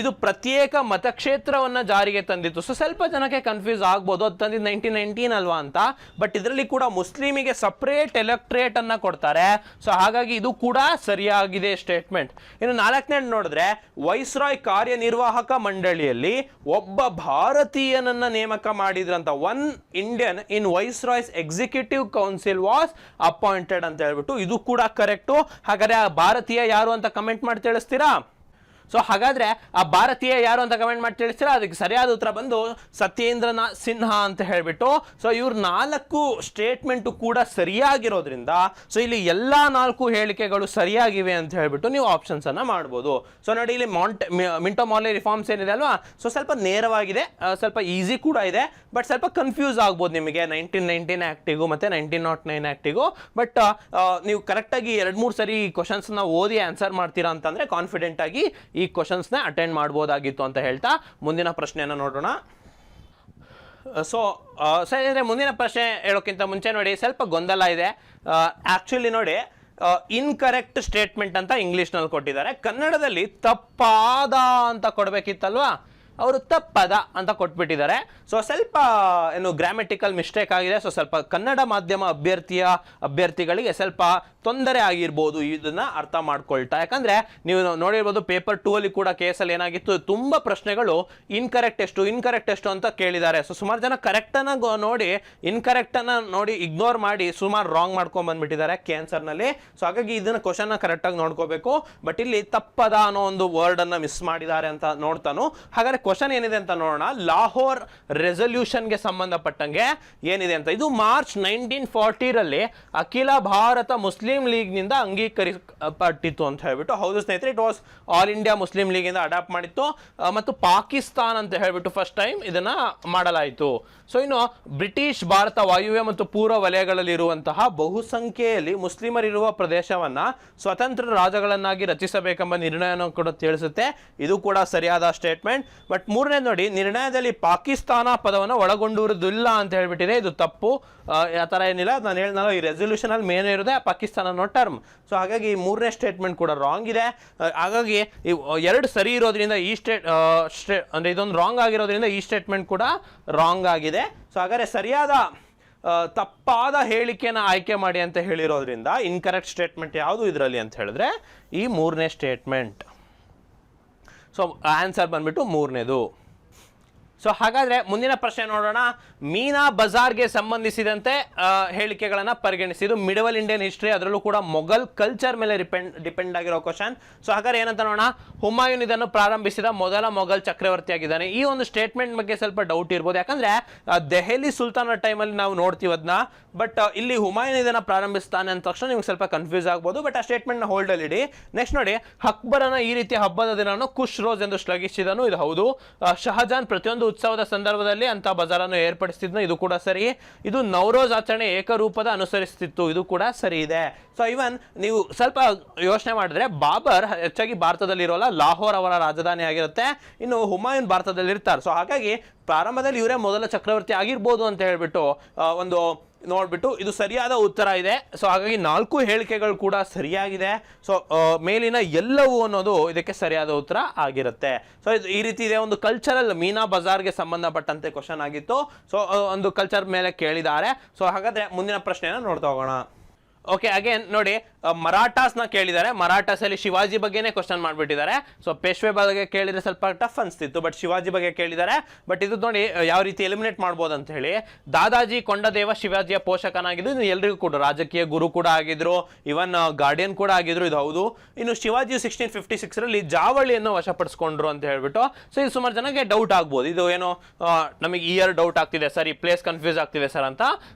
ಇದು ಪ್ರತ್ಯೇಕ ಮತಕ್ಷೇತ್ರವನ್ನ ಜಾರಿಗೆ ತಂದಿತ್ತು. ಸೊ ಸ್ವಲ್ಪ ಜನಕ್ಕೆ ಕನ್ಫ್ಯೂಸ್ ಆಗ್ಬೋದು, ಅದು ತಂದಿದ್ದು 1919 ಅಲ್ವಾ ಅಂತ. ಬಟ್ ಇದರಲ್ಲಿ ಕೂಡ ಮುಸ್ಲಿಮಿಗೆ ಸಪರೇಟ್ ಎಲೆಕ್ಟ್ರೇಟ್ ಅನ್ನ ಕೊಡ್ತಾರೆ. ಸೊ ಹಾಗಾಗಿ ಇದು ಕೂಡ ಸರಿಯಾಗಿದೆ ಸ್ಟೇಟ್ಮೆಂಟ್. ಇನ್ನು ನಾಲ್ಕನೇದು ನೋಡಿದ್ರೆ, ವೈಸ್ರಾಯ್ ಕಾರ್ಯನಿರ್ವಾಹಕ ಮಂಡಳಿಯಲ್ಲಿ ಒಬ್ಬ ಭಾರತೀಯನನ್ನ ನೇಮಕ ಮಾಡಿದ್ರಂತ. One Indian in viceroy's executive council was appointed ಅಂತ ಹೇಳ್ಬಿಟ್ಟು ಇದು ಕೂಡ ಕರೆಕ್ಟು. ಹಾಗಾದ್ರೆ ಆ ಭಾರತೀಯ ಯಾರು ಅಂತ ಕಮೆಂಟ್ ಮಾಡಿ ತಿಳಿಸ್ತೀರಾ? ಸೊ ಹಾಗಾದ್ರೆ ಆ ಭಾರತೀಯ ಯಾರು ಅಂತ ಕಮೆಂಟ್ ಮಾಡಿ ತಿಳಿಸ್ತೀರಾ? ಅದಕ್ಕೆ ಸರಿಯಾದ ಉತ್ತರ ಬಂದು ಸತ್ಯೇಂದ್ರನಾಥ್ ಸಿನ್ಹಾ ಅಂತ ಹೇಳ್ಬಿಟ್ಟು. ಸೊ ಇವ್ರ 4 ಸ್ಟೇಟ್ಮೆಂಟ್ ಕೂಡ ಸರಿಯಾಗಿರೋದ್ರಿಂದ ಸೊ ಇಲ್ಲಿ ಎಲ್ಲಾ 4 ಹೇಳಿಕೆಗಳು ಸರಿಯಾಗಿವೆ ಅಂತ ಹೇಳ್ಬಿಟ್ಟು ನೀವು ಆಪ್ಷನ್ಸ್ ಅನ್ನ ಮಾಡ್ಬೋದು. ಸೊ ನೋಡಿ, ಇಲ್ಲಿ ಮಿಂಟೋ ಮಾರ್ಲೆ ರಿಫಾರ್ಮ್ಸ್ ಏನಿದೆ ಅಲ್ವಾ, ಸೊ ಸ್ವಲ್ಪ ನೇರವಾಗಿದೆ, ಸ್ವಲ್ಪ ಈಸಿ ಕೂಡ ಇದೆ. ಬಟ್ ಸ್ವಲ್ಪ ಕನ್ಫ್ಯೂಸ್ ಆಗ್ಬೋದು ನಿಮಗೆ 1919 ಆಕ್ಟಿಗೂ ಮತ್ತೆ 1909 ಆಕ್ಟಿಗೂ. ಬಟ್ ನೀವು ಕರೆಕ್ಟಾಗಿ 2-3 ಸರಿ ಕ್ವಶನ್ಸ್ ನ ಓದಿ ಆನ್ಸರ್ ಮಾಡ್ತೀರಾ ಅಂತಂದ್ರೆ ಕಾನ್ಫಿಡೆಂಟ್ ಆಗಿ ಈ ಕ್ವಶನ್ಸ್ ನ ಅಟೆಂಡ್ ಮಾಡಬಹುದಾಗಿತ್ತು ಅಂತ ಹೇಳ್ತಾ ಮುಂದಿನ ಪ್ರಶ್ನೆಯನ್ನು ನೋಡೋಣ. ಸೊ ಸರಿ, ಮುಂದಿನ ಪ್ರಶ್ನೆ ಹೇಳೋಕ್ಕಿಂತ ಮುಂಚೆ ನೋಡಿ, ಸ್ವಲ್ಪ ಗೊಂದಲ ಇದೆ. ಆಕ್ಚುಲಿ ನೋಡಿ, ಇನ್ಕರೆಕ್ಟ್ ಸ್ಟೇಟ್ಮೆಂಟ್ ಅಂತ ಇಂಗ್ಲಿಷ್ನಲ್ಲಿ ಕೊಟ್ಟಿದ್ದಾರೆ. ಕನ್ನಡದಲ್ಲಿ ತಪ್ಪಾದ ಅಂತ ಕೊಡಬೇಕಿತ್ತಲ್ವಾ, ಅವರು ತಪ್ಪದ ಅಂತ ಕೊಟ್ಬಿಟ್ಟಿದ್ದಾರೆ. ಸೊ ಸ್ವಲ್ಪ ಏನು ಗ್ರಾಮೆಟಿಕಲ್ ಮಿಸ್ಟೇಕ್ ಆಗಿದೆ. ಸೊ ಸ್ವಲ್ಪ ಕನ್ನಡ ಮಾಧ್ಯಮ ಅಭ್ಯರ್ಥಿಗಳಿಗೆ ಸ್ವಲ್ಪ ತೊಂದರೆ ಆಗಿರ್ಬೋದು ಇದನ್ನ ಅರ್ಥ ಮಾಡ್ಕೊಳ್ತಾ. ಯಾಕಂದ್ರೆ ನೀವು ನೋಡಿರ್ಬೋದು ಪೇಪರ್ 2 ಅಲ್ಲಿ ಕೂಡ ಕೇಸಲ್ಲಿ ಏನಾಗಿತ್ತು, ತುಂಬಾ ಪ್ರಶ್ನೆಗಳು ಇನ್ಕರೆಕ್ಟ್ ಎಷ್ಟು ಅಂತ ಕೇಳಿದ್ದಾರೆ. ಸೊ ಸುಮಾರು ಜನ ಕರೆಕ್ಟ್ ಅನ್ನ ನೋಡಿ ಇನ್ಕರೆಕ್ಟ್ ಅನ್ನ ನೋಡಿ ಇಗ್ನೋರ್ ಮಾಡಿ ಸುಮಾರು ರಾಂಗ್ ಮಾಡ್ಕೊಂಡ್ ಬಂದ್ಬಿಟ್ಟಿದ್ದಾರೆ ಕ್ಯಾನ್ಸರ್ ನಲ್ಲಿ. ಸೊ ಹಾಗಾಗಿ ಇದನ್ನ ಕ್ವಶನ್ ಕರೆಕ್ಟ್ ಆಗಿ ನೋಡ್ಕೋಬೇಕು. ಬಟ್ ಇಲ್ಲಿ ತಪ್ಪದ ಅನ್ನೋ ಒಂದು ವರ್ಡ್ ಅನ್ನ ಮಿಸ್ ಮಾಡಿದ್ದಾರೆ ಅಂತ ನೋಡ್ತಾನು. ಹಾಗಾದ್ರೆ ಕ್ವಶನ್ ಏನಿದೆ ಅಂತ ನೋಡೋಣ. ಲಾಹೋರ್ ರೆಸಲ್ಯೂಷನ್ಗೆ ಸಂಬಂಧಪಟ್ಟಂಗೆ ಏನಿದೆ ಅಂತ, ಇದು ಮಾರ್ಚ್ 1940 ರಲ್ಲಿ ಅಖಿಲ ಭಾರತ ಮುಸ್ಲಿಂ ಲೀಗ್ ನಿಂದ ಅಂಗೀಕರಿಸಲ್ಪಟ್ಟಿತ್ತು ಅಂತ ಹೇಳ್ಬಿಟ್ಟು. ಹೌದು ಸ್ನೇಹಿತರೆ, it was all India Muslim league ಇಂದ ಅಡಾಪ್ಟ್ ಮಾಡಿತ್ತು. ಮತ್ತು ಪಾಕಿಸ್ತಾನ್ ಅಂತ ಹೇಳ್ಬಿಟ್ಟು ಫಸ್ಟ್ ಟೈಮ್ ಇದನ್ನ ಮಾಡಲಾಯಿತು. ಸೊ ಇನ್ನು ಬ್ರಿಟಿಷ್ ಭಾರತ ವಾಯುವ್ಯ ಮತ್ತು ಪೂರ್ವ ವಲಯಗಳಲ್ಲಿ ಇರುವಂತಹ ಬಹುಸಂಖ್ಯೆಯಲ್ಲಿ ಮುಸ್ಲಿಮರಿರುವ ಪ್ರದೇಶವನ್ನ ಸ್ವತಂತ್ರ ರಾಜ್ಯಗಳನ್ನಾಗಿ ರಚಿಸಬೇಕೆಂಬ ನಿರ್ಣಯವನ್ನು ಕೂಡ ತಿಳಿಸುತ್ತೆ. ಇದು ಕೂಡ ಸರಿಯಾದ ಸ್ಟೇಟ್ಮೆಂಟ್. ಬಟ್ ಮೂರನೇ ನೋಡಿ, ನಿರ್ಣಯದಲ್ಲಿ ಪಾಕಿಸ್ತಾನ ಪದವನ್ನು ಒಳಗೊಂಡಿರುವುದಿಲ್ಲ ಅಂತ ಹೇಳ್ಬಿಟ್ಟಿದೆ. ಇದು ತಪ್ಪು. ಆ ಥರ ಏನಿಲ್ಲ. ನಾನು ಹೇಳಿದ್ನಲ್ಲ, ಈ ರೆಸಲ್ಯೂಷನ್ ಅಲ್ಲಿ ಮೇನ್ ಇರೋದೇ ಪಾಕಿಸ್ತಾನ ಅನ್ನೋ ಟರ್ಮ್. ಸೊ ಹಾಗಾಗಿ ಮೂರನೇ ಸ್ಟೇಟ್ಮೆಂಟ್ ಕೂಡ ರಾಂಗ್ ಇದೆ. ಹಾಗಾಗಿ 2 ಸರಿ ಇರೋದ್ರಿಂದ ಈ ಅಂದ್ರೆ ಇದೊಂದು ರಾಂಗ್ ಆಗಿರೋದ್ರಿಂದ ಈ ಸ್ಟೇಟ್ಮೆಂಟ್ ಕೂಡ ರಾಂಗ್ ಆಗಿದೆ. ಸೊ ಹಾಗಾದ್ರೆ ಸರಿಯಾದ ತಪ್ಪಾದ ಹೇಳಿಕೆನ ಆಯ್ಕೆ ಮಾಡಿ ಅಂತ ಹೇಳಿರೋದ್ರಿಂದ ಇನ್ಕರೆಕ್ಟ್ ಸ್ಟೇಟ್ಮೆಂಟ್ ಯಾವುದು ಇದರಲ್ಲಿ ಅಂತ ಹೇಳಿದ್ರೆ ಈ ಮೂರನೇ ಸ್ಟೇಟ್ಮೆಂಟ್. ಸೊ ಆನ್ಸರ್ ಬಂದ್ಬಿಟ್ಟು ಮೂರನೇದು. ಸೊ ಹಾಗಾದ್ರೆ ಮುಂದಿನ ಪ್ರಶ್ನೆ ನೋಡೋಣ. ಮೀನಾ ಬಜಾರ್ಗೆ ಸಂಬಂಧಿಸಿದಂತೆ ಹೇಳಿಕೆಗಳನ್ನ ಪರಿಗಣಿಸಿದ್ದು ಮಿಡಲ್ ಇಂಡಿಯನ್ ಹಿಸ್ಟ್ರಿ, ಅದರಲ್ಲೂ ಕೂಡ ಮೊಘಲ್ ಕಲ್ಚರ್ ಮೇಲೆ ಡಿಪೆಂಡ್ ಆಗಿರೋ ಕ್ವಶನ್. ಸೊ ಹಾಗಾದ್ರೆ ಏನಂತ ನೋಡೋಣ. ಹುಮಾಯೂನ್ ಇದನ್ನು ಪ್ರಾರಂಭಿಸಿದ ಮೊದಲ ಮೊಘಲ್ ಚಕ್ರವರ್ತಿ ಆಗಿದ್ದಾನೆ. ಈ ಒಂದು ಸ್ಟೇಟ್ಮೆಂಟ್ ಬಗ್ಗೆ ಸ್ವಲ್ಪ ಡೌಟ್ ಇರ್ಬೋದು, ಯಾಕಂದ್ರೆ ದೆಹಲಿ ಸುಲ್ತಾನ ಟೈಮಲ್ಲಿ ನಾವು ನೋಡ್ತೀವಿ ಅದನ್ನ. ಬಟ್ ಇಲ್ಲಿ ಹುಮಾಯೂನ್ ಇದನ್ನ ಪ್ರಾರಂಭಿಸ್ತಾನೆ ಅಂದ ತಕ್ಷಣ ನಿಮ್ಗೆ ಸ್ವಲ್ಪ ಕನ್ಫ್ಯೂಸ್ ಆಗ್ಬೋದು. ಬಟ್ ಆ ಸ್ಟೇಟ್ಮೆಂಟ್ ನ ಹೋಲ್ಡ್ ಅಲ್ಲಿ ಇಡಿ. ನೆಕ್ಸ್ಟ್ ನೋಡಿ, ಅಕ್ಬರನ ಈ ರೀತಿಯ ಹಬ್ಬದ ದಿನವನ್ನು ಖುಷ್ ರೋಜ್ ಎಂದು ಶ್ಲಾಘಿಸಿದನು. ಇದು ಹೌದು. ಶಹಜಾನ್ ಪ್ರತಿಯೊಂದು ಉತ್ಸವದ ಸಂದರ್ಭದಲ್ಲಿ ಅಂತ ಬಜಾರನ್ನು ಏರ್ಪಡಿಸ್ತಿದ್ನು. ಇದು ಕೂಡ ಸರಿ. ಇದು ನವರೋಜ್ ಆಚರಣೆ ಏಕರೂಪದ ಅನುಸರಿಸುತ್ತಿತ್ತು. ಇದು ಕೂಡ ಸರಿ ಇದೆ. ಸೊ ಇವನ್ ನೀವು ಸ್ವಲ್ಪ ಯೋಚನೆ ಮಾಡಿದ್ರೆ ಬಾಬರ್ ಹೆಚ್ಚಾಗಿ ಭಾರತದಲ್ಲಿ ಇರೋಲ್ಲ, ಲಾಹೋರ್ ಅವರ ರಾಜಧಾನಿ ಆಗಿರುತ್ತೆ. ಇನ್ನು ಹುಮಾಯೂನ್ ಭಾರತದಲ್ಲಿ ಇರ್ತಾರೆ. ಸೊ ಹಾಗಾಗಿ ಪ್ರಾರಂಭದಲ್ಲಿ ಇವರೇ ಮೊದಲ ಚಕ್ರವರ್ತಿ ಆಗಿರ್ಬೋದು ಅಂತ ಹೇಳ್ಬಿಟ್ಟು ಒಂದು ನೋಡ್ಬಿಟ್ಟು ಇದು ಸರಿಯಾದ ಉತ್ತರ ಇದೆ. ಸೊ ಹಾಗಾಗಿ 4 ಹೇಳಿಕೆಗಳು ಕೂಡ ಸರಿಯಾಗಿದೆ. ಸೊ ಮೇಲಿನ ಎಲ್ಲವೂ ಅನ್ನೋದು ಇದಕ್ಕೆ ಸರಿಯಾದ ಉತ್ತರ ಆಗಿರುತ್ತೆ. ಸೊ ಇದು ಈ ರೀತಿ ಇದೆ. ಒಂದು ಕಲ್ಚರಲ್ ಮೀನಾ ಬಜಾರ್ಗೆ ಸಂಬಂಧಪಟ್ಟಂತೆ ಕ್ವಶನ್ ಆಗಿತ್ತು. ಸೊ ಒಂದು ಕಲ್ಚರ್ ಮೇಲೆ ಕೇಳಿದ್ದಾರೆ. ಸೊ ಹಾಗಾದ್ರೆ ಮುಂದಿನ ಪ್ರಶ್ನೆಯನ್ನು ನೋಡ್ತಾ ಹೋಗೋಣ. ಓಕೆ, ಅಗೇನ್ ನೋಡಿ, ಮರಾಠಾಸ್ ನ ಕೇಳಿದ್ದಾರೆ. ಮರಾಠಾಸ್ ಅಲ್ಲಿ ಶಿವಾಜಿ ಬಗ್ಗೆನೇ ಕ್ವಶನ್ ಮಾಡ್ಬಿಟ್ಟಿದ್ದಾರೆ. ಸೊ ಪೇಶ್ವೆ ಬಗ್ಗೆ ಕೇಳಿದ್ರೆ ಸ್ವಲ್ಪ ಟಫ್ ಅನ್ಸ್ತಿತ್ತು, ಬಟ್ ಶಿವಾಜಿ ಬಗ್ಗೆ ಕೇಳಿದ್ದಾರೆ. ಬಟ್ ಇದು ನೋಡಿ ಯಾವ ರೀತಿ ಎಲಿಮಿನೇಟ್ ಮಾಡ್ಬೋದು ಅಂತ ಹೇಳಿ. ದಾದಾಜಿ ಕೊಂಡದೇವ ಶಿವಾಜಿಯ ಪೋಷಕನಾಗಿದ್ದು, ಇದು ಎಲ್ರಿಗೂ ಕೂಡ ರಾಜಕೀಯ ಗುರು ಕೂಡ ಆಗಿದ್ರು, ಇವನ್ ಗಾರ್ಡಿಯನ್ ಕೂಡ ಆಗಿದ್ರು, ಇದು ಹೌದು. ಇನ್ನು ಶಿವಾಜಿ 1656 ರಲ್ಲಿ ಜಾವಳಿಯನ್ನು ವಶಪಡಿಸ್ಕೊಂಡ್ರು ಅಂತ ಹೇಳ್ಬಿಟ್ಟು. ಸೊ ಇದು ಸುಮಾರು ಜನಕ್ಕೆ ಡೌಟ್ ಆಗ್ಬೋದು, ಇದು ಏನೋ ನಮಗೆ ಇಯರ್ ಡೌಟ್ ಆಗ್ತಿದೆ ಸರ್, ಈ ಪ್ಲೇಸ್ ಕನ್ಫ್ಯೂಸ್ ಆಗ್ತಿದೆ ಸರ್ ಅಂತ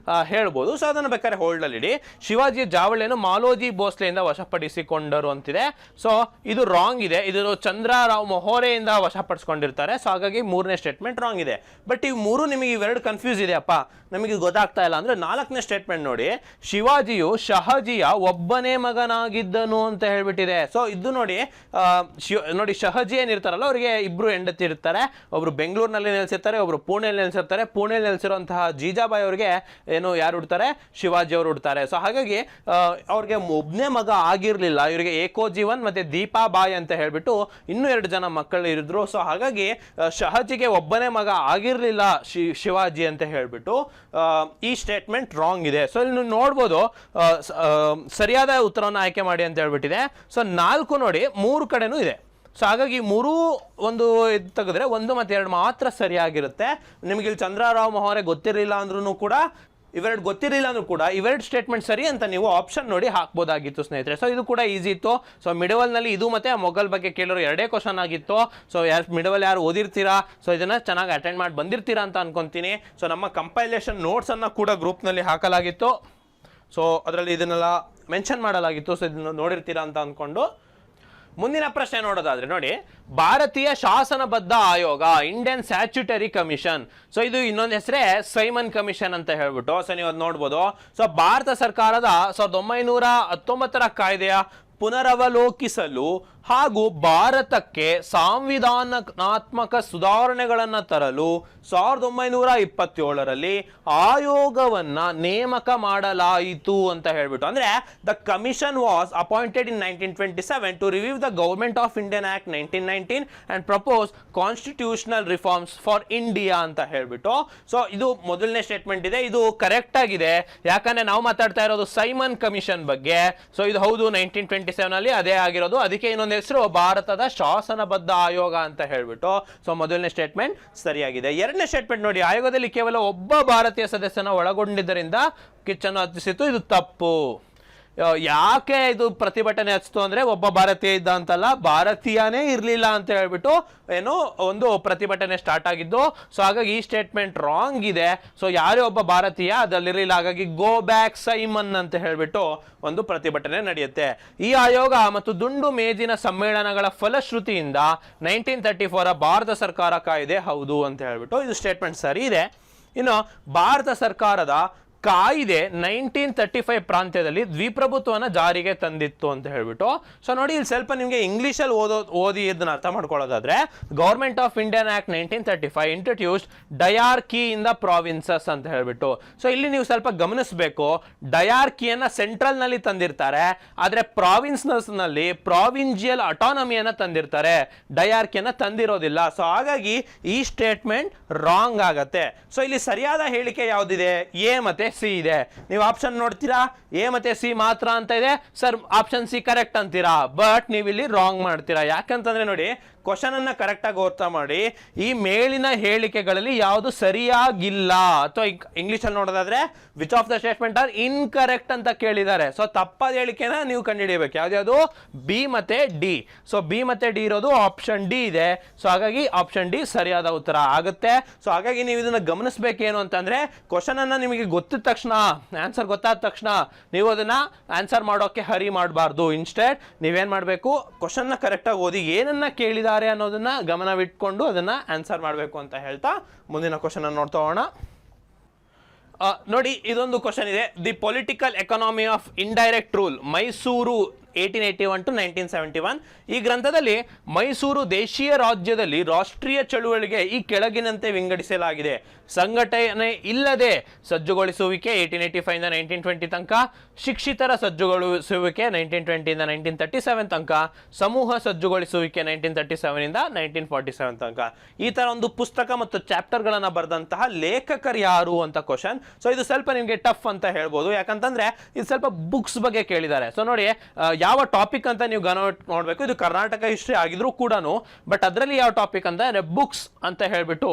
ಹೇಳ್ಬೋದು. ಸೊ ಅದನ್ನು ಬೇಕಾದ್ರೆ ಹೋಲ್ಡ್ ಅಲ್ಲಿ ಇಡಿ. ಶಿವಾಜಿ ಜಾವಳಿಯನ್ನು ಮಾಲೋಜಿ ಭೋಸ್ಲೆಯಿಂದ ವಶಪಡಿಸಿಕೊಂಡರು ಅಂತಿದೆ. ಸೊ ಇದು ರಾಂಗ್ ಇದೆ, ಇದು ಚಂದ್ರರಾವ್ ಮೊಹೋರೆಯಿಂದ ವಶಪಡಿಸ್ಕೊಂಡಿರ್ತಾರೆ. ಸೊ ಹಾಗಾಗಿ ಮೂರನೇ ಸ್ಟೇಟ್ಮೆಂಟ್ ರಾಂಗ್ ಇದೆ. ಬಟ್ ಈ ಮೂರು ನಿಮಗೆ ಇವೆರಡು ಕನ್ಫ್ಯೂಸ್ ಇದೆ ಅಪ್ಪ, ನಮಗೆ ಗೊತ್ತಾಗ್ತಾ ಇಲ್ಲ ಅಂದ್ರೆ ನಾಲ್ಕನೇ ಸ್ಟೇಟ್ಮೆಂಟ್ ನೋಡಿ, ಶಿವಾಜಿಯು ಶಹಜಿಯ ಒಬ್ಬನೇ ಮಗನಾಗಿದ್ದನು ಅಂತ ಹೇಳ್ಬಿಟ್ಟಿದೆ. ಸೊ ಇದು ನೋಡಿ, ನೋಡಿ ಶಹಜಿ ಏನಿರ್ತಾರಲ್ಲ ಅವರಿಗೆ ಇಬ್ರು ಹೆಂಡತಿ ಇರ್ತಾರೆ, ಒಬ್ರು ಬೆಂಗಳೂರಿನಲ್ಲಿ ನೆಲೆಸಿರ್ತಾರೆ, ಒಬ್ರು ಪುಣೆಯಲ್ಲಿ ನೆಲೆಸಿರ್ತಾರೆ. ಪುಣೆಯಲ್ಲಿ ನೆಲೆಸಿರುವಂತಹ ಜೀಜಾಬಾಯಿ ಅವರಿಗೆ ಏನು ಯಾರು ಹುಡ್ತಾರೆ, ಶಿವಾಜಿ ಅವರು ಹುಡ್ತಾರೆ. ಸೊ ಹಾಗಾಗಿ ಅವ್ರಿಗೆ ಒಬ್ಬನೇ ಮಗ ಆಗಿರ್ಲಿಲ್ಲ, ಇವರಿಗೆ ಏಕೋಜೀವನ್ ಮತ್ತೆ ದೀಪಾಬಾಯಿ ಅಂತ ಹೇಳ್ಬಿಟ್ಟು ಇನ್ನೂ 2 ಜನ ಮಕ್ಕಳು ಇರಿದ್ರು. ಸೊ ಹಾಗಾಗಿ ಶಹಜಿಗೆ ಒಬ್ಬನೇ ಮಗ ಆಗಿರ್ಲಿಲ್ಲ ಶಿವಾಜಿ ಅಂತ ಹೇಳ್ಬಿಟ್ಟು ಈ ಸ್ಟೇಟ್ಮೆಂಟ್ ರಾಂಗ್ ಇದೆ. ಸೊ ಇಲ್ಲಿ ನೋಡ್ಬೋದು ಸರಿಯಾದ ಉತ್ತರವನ್ನು ಆಯ್ಕೆ ಮಾಡಿ ಅಂತ ಹೇಳ್ಬಿಟ್ಟಿದೆ. ಸೊ 4 ನೋಡಿ 3 ಕಡೆನೂ ಇದೆ. ಸೊ ಹಾಗಾಗಿ ಮೂರೂ ಒಂದು ತೆಗೆದ್ರೆ 1 ಮತ್ತು 2 ಮಾತ್ರ ಸರಿಯಾಗಿರುತ್ತೆ. ನಿಮಗೆ ಇಲ್ಲಿ ಚಂದ್ರರಾವ್ ಮೊಹೋರೆ ಗೊತ್ತಿರಲಿಲ್ಲ ಅಂದ್ರೂ ಕೂಡ, ಇವೆರಡು ಗೊತ್ತಿರಲಿಲ್ಲ ಅಂದ್ರೂ ಕೂಡ ಇವೆರಡು ಸ್ಟೇಟ್ಮೆಂಟ್ ಸರಿ ಅಂತ ನೀವು ಆಪ್ಷನ್ ನೋಡಿ ಹಾಕ್ಬೋದಾಗಿತ್ತು ಸ್ನೇಹಿತರೆ. ಸೊ ಇದು ಕೂಡ ಈಸಿ ಇತ್ತು. ಸೊ ಮಿಡವಲ್ನಲ್ಲಿ ಇದು ಮತ್ತೆ ಮೊಘಲ್ ಬಗ್ಗೆ ಕೇಳೋರು 2 ಕ್ವಶನ್ ಆಗಿತ್ತು. ಸೊ ಮಿಡವಲ್ ಯಾರು ಓದಿರ್ತೀರಾ, ಸೊ ಇದನ್ನ ಚೆನ್ನಾಗಿ ಅಟೆಂಡ್ ಮಾಡಿ ಬಂದಿರ್ತೀರಾ ಅಂತ ಅನ್ಕೊಂತೀನಿ. ಸೊ ನಮ್ಮ ಕಂಪೈಲೇಷನ್ ನೋಟ್ಸ್ ಅನ್ನ ಕೂಡ ಗ್ರೂಪ್ನಲ್ಲಿ ಹಾಕಲಾಗಿತ್ತು. ಸೊ ಅದರಲ್ಲಿ ಇದನ್ನೆಲ್ಲ ಮೆನ್ಷನ್ ಮಾಡಲಾಗಿತ್ತು. ಸೊ ಇದನ್ನು ನೋಡಿರ್ತೀರಾ ಅಂತ ಅನ್ಕೊಂಡು ಮುಂದಿನ ಪ್ರಶ್ನೆ ನೋಡೋದಾದ್ರೆ ನೋಡಿ, ಭಾರತೀಯ ಶಾಸನಬದ್ಧ ಆಯೋಗ, ಇಂಡಿಯನ್ ಸ್ಟ್ಯಾಚ್ಯುಟರಿ ಕಮಿಷನ್. ಸೊ ಇದು ಇನ್ನೊಂದು ಹೆಸರೇ ಸೈಮನ್ ಕಮಿಷನ್ ಅಂತ ಹೇಳ್ಬಿಟ್ಟು. ಸೊ ನೀವು ಅದು ನೋಡ್ಬೋದು. ಸೊ ಭಾರತ ಸರ್ಕಾರದ 1919 ಕಾಯ್ದೆಯ ಪುನರವಲೋಕಿಸಲು ಹಾಗೂ ಭಾರತಕ್ಕೆ ಸಾಂವಿಧಾನಾತ್ಮಕ ಸುಧಾರಣೆಗಳನ್ನು ತರಲು 1927ರಲ್ಲಿ ಆಯೋಗವನ್ನ ನೇಮಕ ಮಾಡಲಾಯಿತು ಅಂತ ಹೇಳ್ಬಿಟ್ಟು. ಅಂದ್ರೆ the commission was appointed in 1927 to review the government of Indian act 1919 and propose constitutional reforms for India ಅಂತ ಹೇಳ್ಬಿಟ್ಟು. ಸೊ ಇದು ಮೊದಲನೇ ಸ್ಟೇಟ್ಮೆಂಟ್ ಇದೆ, ಇದು ಕರೆಕ್ಟ್ ಆಗಿದೆ. ಯಾಕಂದ್ರೆ ನಾವು ಮಾತಾಡ್ತಾ ಇರೋದು ಸೈಮನ್ ಕಮಿಷನ್ ಬಗ್ಗೆ. ಸೊ ಇದು ಹೌದು 1927 ಅಲ್ಲಿ ಅದೇ ಆಗಿರೋದು. ಅದಕ್ಕೆ ಇನ್ನೊಂದು ಹೆಸರು ಭಾರತದ ಶಾಸನಬದ್ಧ ಆಯೋಗ ಅಂತ ಹೇಳ್ಬಿಟ್ಟು. ಸೊ ಮೊದಲನೇ ಸ್ಟೇಟ್ಮೆಂಟ್ ಸರಿಯಾಗಿದೆ. ಎರಡನೇ ಸ್ಟೇಟ್ಮೆಂಟ್ ನೋಡಿ, ಆಯೋಗದಲ್ಲಿ ಕೇವಲ ಒಬ್ಬ ಭಾರತೀಯ ಸದಸ್ಯನ ಒಳಗೊಂಡಿದ್ದರಿಂದ ಕಿಚ್ಚನ್ನು ಹತ್ತಿಸಿತು, ಇದು ತಪ್ಪು. ಯಾಕೆ ಇದು ಪ್ರತಿಭಟನೆ ಹಚ್ಚಿತು ಅಂದ್ರೆ ಒಬ್ಬ ಭಾರತೀಯ ಇದ್ದ ಅಂತಲ್ಲ, ಭಾರತೀಯನೇ ಇರಲಿಲ್ಲ ಅಂತ ಹೇಳ್ಬಿಟ್ಟು ಏನು ಒಂದು ಪ್ರತಿಭಟನೆ ಸ್ಟಾರ್ಟ್ ಆಗಿದ್ದು. ಸೊ ಹಾಗಾಗಿ ಈ ಸ್ಟೇಟ್ಮೆಂಟ್ ರಾಂಗ್ ಇದೆ. ಸೊ ಯಾರೇ ಒಬ್ಬ ಭಾರತೀಯ ಅದಲ್ಲಿರಲಿಲ್ಲ, ಹಾಗಾಗಿ ಗೋ ಬ್ಯಾಕ್ ಸೈಮನ್ ಅಂತ ಹೇಳ್ಬಿಟ್ಟು ಒಂದು ಪ್ರತಿಭಟನೆ ನಡೆಯುತ್ತೆ. ಈ ಆಯೋಗ ಮತ್ತು ದುಂಡು ಮೇಜಿನ ಸಮ್ಮೇಳನಗಳ ಫಲಶ್ರುತಿಯಿಂದ 1934 ಭಾರತ ಸರ್ಕಾರ ಕಾಯ್ದೆ ಹೌದು ಅಂತ ಹೇಳ್ಬಿಟ್ಟು ಇದು ಸ್ಟೇಟ್ಮೆಂಟ್ ಸರಿ ಇದೆ. ಇನ್ನು ಭಾರತ ಸರ್ಕಾರದ ಕಾಯ್ದೆ 1935 ಪ್ರಾಂತ್ಯದಲ್ಲಿ ದ್ವಿಪ್ರಭುತ್ವನ ಜಾರಿಗೆ ತಂದಿತ್ತು ಅಂತ ಹೇಳ್ಬಿಟ್ಟು. ಸೊ ನೋಡಿ ಇಲ್ಲಿ ಸ್ವಲ್ಪ ನಿಮಗೆ ಇಂಗ್ಲಿಷಲ್ಲಿ ಓದಿ ಇದನ್ನ ಅರ್ಥ ಮಾಡ್ಕೊಳ್ಳೋದಾದ್ರೆ, government of Indian act 1935 introduced diarchy in the provinces ಅಂತ ಹೇಳ್ಬಿಟ್ಟು. ಸೊ ಇಲ್ಲಿ ನೀವು ಸ್ವಲ್ಪ ಗಮನಿಸಬೇಕು, ಡಯಾರ್ಕಿಯನ್ನ ಸೆಂಟ್ರಲ್ ನಲ್ಲಿ ತಂದಿರ್ತಾರೆ, ಆದ್ರೆ ಪ್ರಾವಿನ್ಸ್ ನಲ್ಲಿ ಪ್ರಾವಿನ್ಜಿಯಲ್ ಅಟಾನಮಿಯನ್ನ ತಂದಿರ್ತಾರೆ, ಡಯಾರ್ಕಿಯನ್ನ ತಂದಿರೋದಿಲ್ಲ. ಸೊ ಹಾಗಾಗಿ ಈ ಸ್ಟೇಟ್ಮೆಂಟ್ ರಾಂಗ್ ಆಗತ್ತೆ. ಸೊ ಇಲ್ಲಿ ಸರಿಯಾದ ಹೇಳಿಕೆ ಯಾವ್ದಿದೆ, ಎ ಮತ್ತೆ ಸಿ ಇದೆ. ನೀವು ಆಪ್ಷನ್ ನೋಡ್ತೀರಾ, ಎ ಮತ್ತೆ ಸಿ ಮಾತ್ರ ಅಂತ ಇದೆ. ಸರ್ ಆಪ್ಷನ್ ಸಿ ಕರೆಕ್ಟ್ ಅಂತೀರಾ, ಬಟ್ ನೀವು ಇಲ್ಲಿ ರಾಂಗ್ ಮಾಡ್ತೀರಾ. ಯಾಕಂತಂದ್ರೆ ನೋಡಿ, ಕ್ವಶನ್ ಅನ್ನ ಕರೆಕ್ಟ್ ಆಗಿ ಅರ್ಥ ಮಾಡಿ. ಈ ಮೇಲಿನ ಹೇಳಿಕೆಗಳಲ್ಲಿ ಯಾವುದು ಸರಿಯಾಗಿಲ್ಲ, ಅಥವಾ ಇಂಗ್ಲಿಷ್ ಅಲ್ಲಿ ನೋಡೋದಾದ್ರೆ which of the statement are incorrect ಅಂತ ಕೇಳಿದ್ದಾರೆ. ಸೊ ತಪ್ಪಾದ ಹೇಳಿಕೆನ ನೀವು ಕಂಡುಹಿಡಿಯಬೇಕು. ಯಾವ್ದು ಬಿ ಮತ್ತೆ ಡಿ. ಸೊ ಬಿ ಮತ್ತೆ ಡಿ ಇರೋದು ಆಪ್ಷನ್ ಡಿ ಇದೆ. ಸೊ ಹಾಗಾಗಿ ಆಪ್ಷನ್ ಡಿ ಸರಿಯಾದ ಉತ್ತರ ಆಗುತ್ತೆ. ಸೊ ಹಾಗಾಗಿ ನೀವು ಇದನ್ನ ಗಮನಿಸಬೇಕೇನು ಅಂತಂದ್ರೆ, ಕ್ವಶನ್ ಅನ್ನ ನಿಮಗೆ ಗೊತ್ತಿದ ತಕ್ಷಣ, ಆನ್ಸರ್ ಗೊತ್ತಾದ ತಕ್ಷಣ ನೀವು ಅದನ್ನ ಆನ್ಸರ್ ಮಾಡೋಕೆ ಹರಿ ಮಾಡಬಾರ್ದು. ಇನ್ಸ್ಟೆಡ್ ನೀವೇನ್ ಮಾಡಬೇಕು, ಕ್ವಶನ್ ನ ಕರೆಕ್ಟ್ ಆಗಿ ಓದಿ ಏನನ್ನ ಕೇಳಿದ್ದಾರೆ ಅನ್ನೋದನ್ನ ಗಮನವಿಟ್ಕೊಂಡು ಅದನ್ನ ಆನ್ಸರ್ ಮಾಡಬೇಕು ಅಂತ ಹೇಳ್ತಾ ಮುಂದಿನ ಕ್ವಶನ್ ಅನ್ನು ನೋಡ್ತಾ ಹೋಗೋಣ. ನೋಡಿ ಇದೊಂದು ಕ್ವಶನ್ ಇದೆ, the political economy of indirect rule Mysuru 1881 to 1971. ಈ ಗ್ರಂಥದಲ್ಲಿ ಮೈಸೂರು ದೇಶೀಯ ರಾಜ್ಯದಲ್ಲಿ ರಾಷ್ಟ್ರೀಯ ಚಳುವಳಿಗೆ ಈ ಕೆಳಗಿನಂತೆ ವಿಂಗಡಿಸಲಾಗಿದೆ. ಸಂಘಟನೆ ಇಲ್ಲದೆ ಸಜ್ಜುಗೊಳಿಸುವಿಕೆ 1885 ಇಂದ 1920 ತನಕ, ಶಿಕ್ಷಿತರ ಸಜ್ಜುಗೊಳಿಸುವಿಕೆ 1920 ಇಂದ 1937 ತನಕ, ಸಮೂಹ ಸಜ್ಜುಗೊಳಿಸುವಿಕೆ 1937 ಇಂದ 1947 ತನಕ. ಈ ತರ ಒಂದು ಪುಸ್ತಕ ಮತ್ತು ಚಾಪ್ಟರ್ಗಳನ್ನ ಬರೆದಂತಹ ಲೇಖಕರು ಯಾರು ಅಂತ ಕ್ವಶನ್. ಸೊ ಇದು ಸ್ವಲ್ಪ ನಿಮಗೆ ಟಫ್ ಅಂತ ಹೇಳ್ಬೋದು, ಯಾಕಂತಂದ್ರೆ ಇದು ಸ್ವಲ್ಪ ಬುಕ್ಸ್ ಬಗ್ಗೆ ಕೇಳಿದ್ದಾರೆ. ಸೊ ನೋಡಿ ಯಾವ ಟಾಪಿಕ್ ಅಂತ ನೀವು ನೋಡ್ಬೇಕು. ಇದು ಕರ್ನಾಟಕ ಹಿಸ್ಟ್ರಿ ಆಗಿದ್ರು ಕೂಡ, ಬಟ್ ಅದರಲ್ಲಿ ಯಾವ ಟಾಪಿಕ್ ಅಂತ ಬುಕ್ಸ್ ಅಂತ ಹೇಳ್ಬಿಟ್ಟು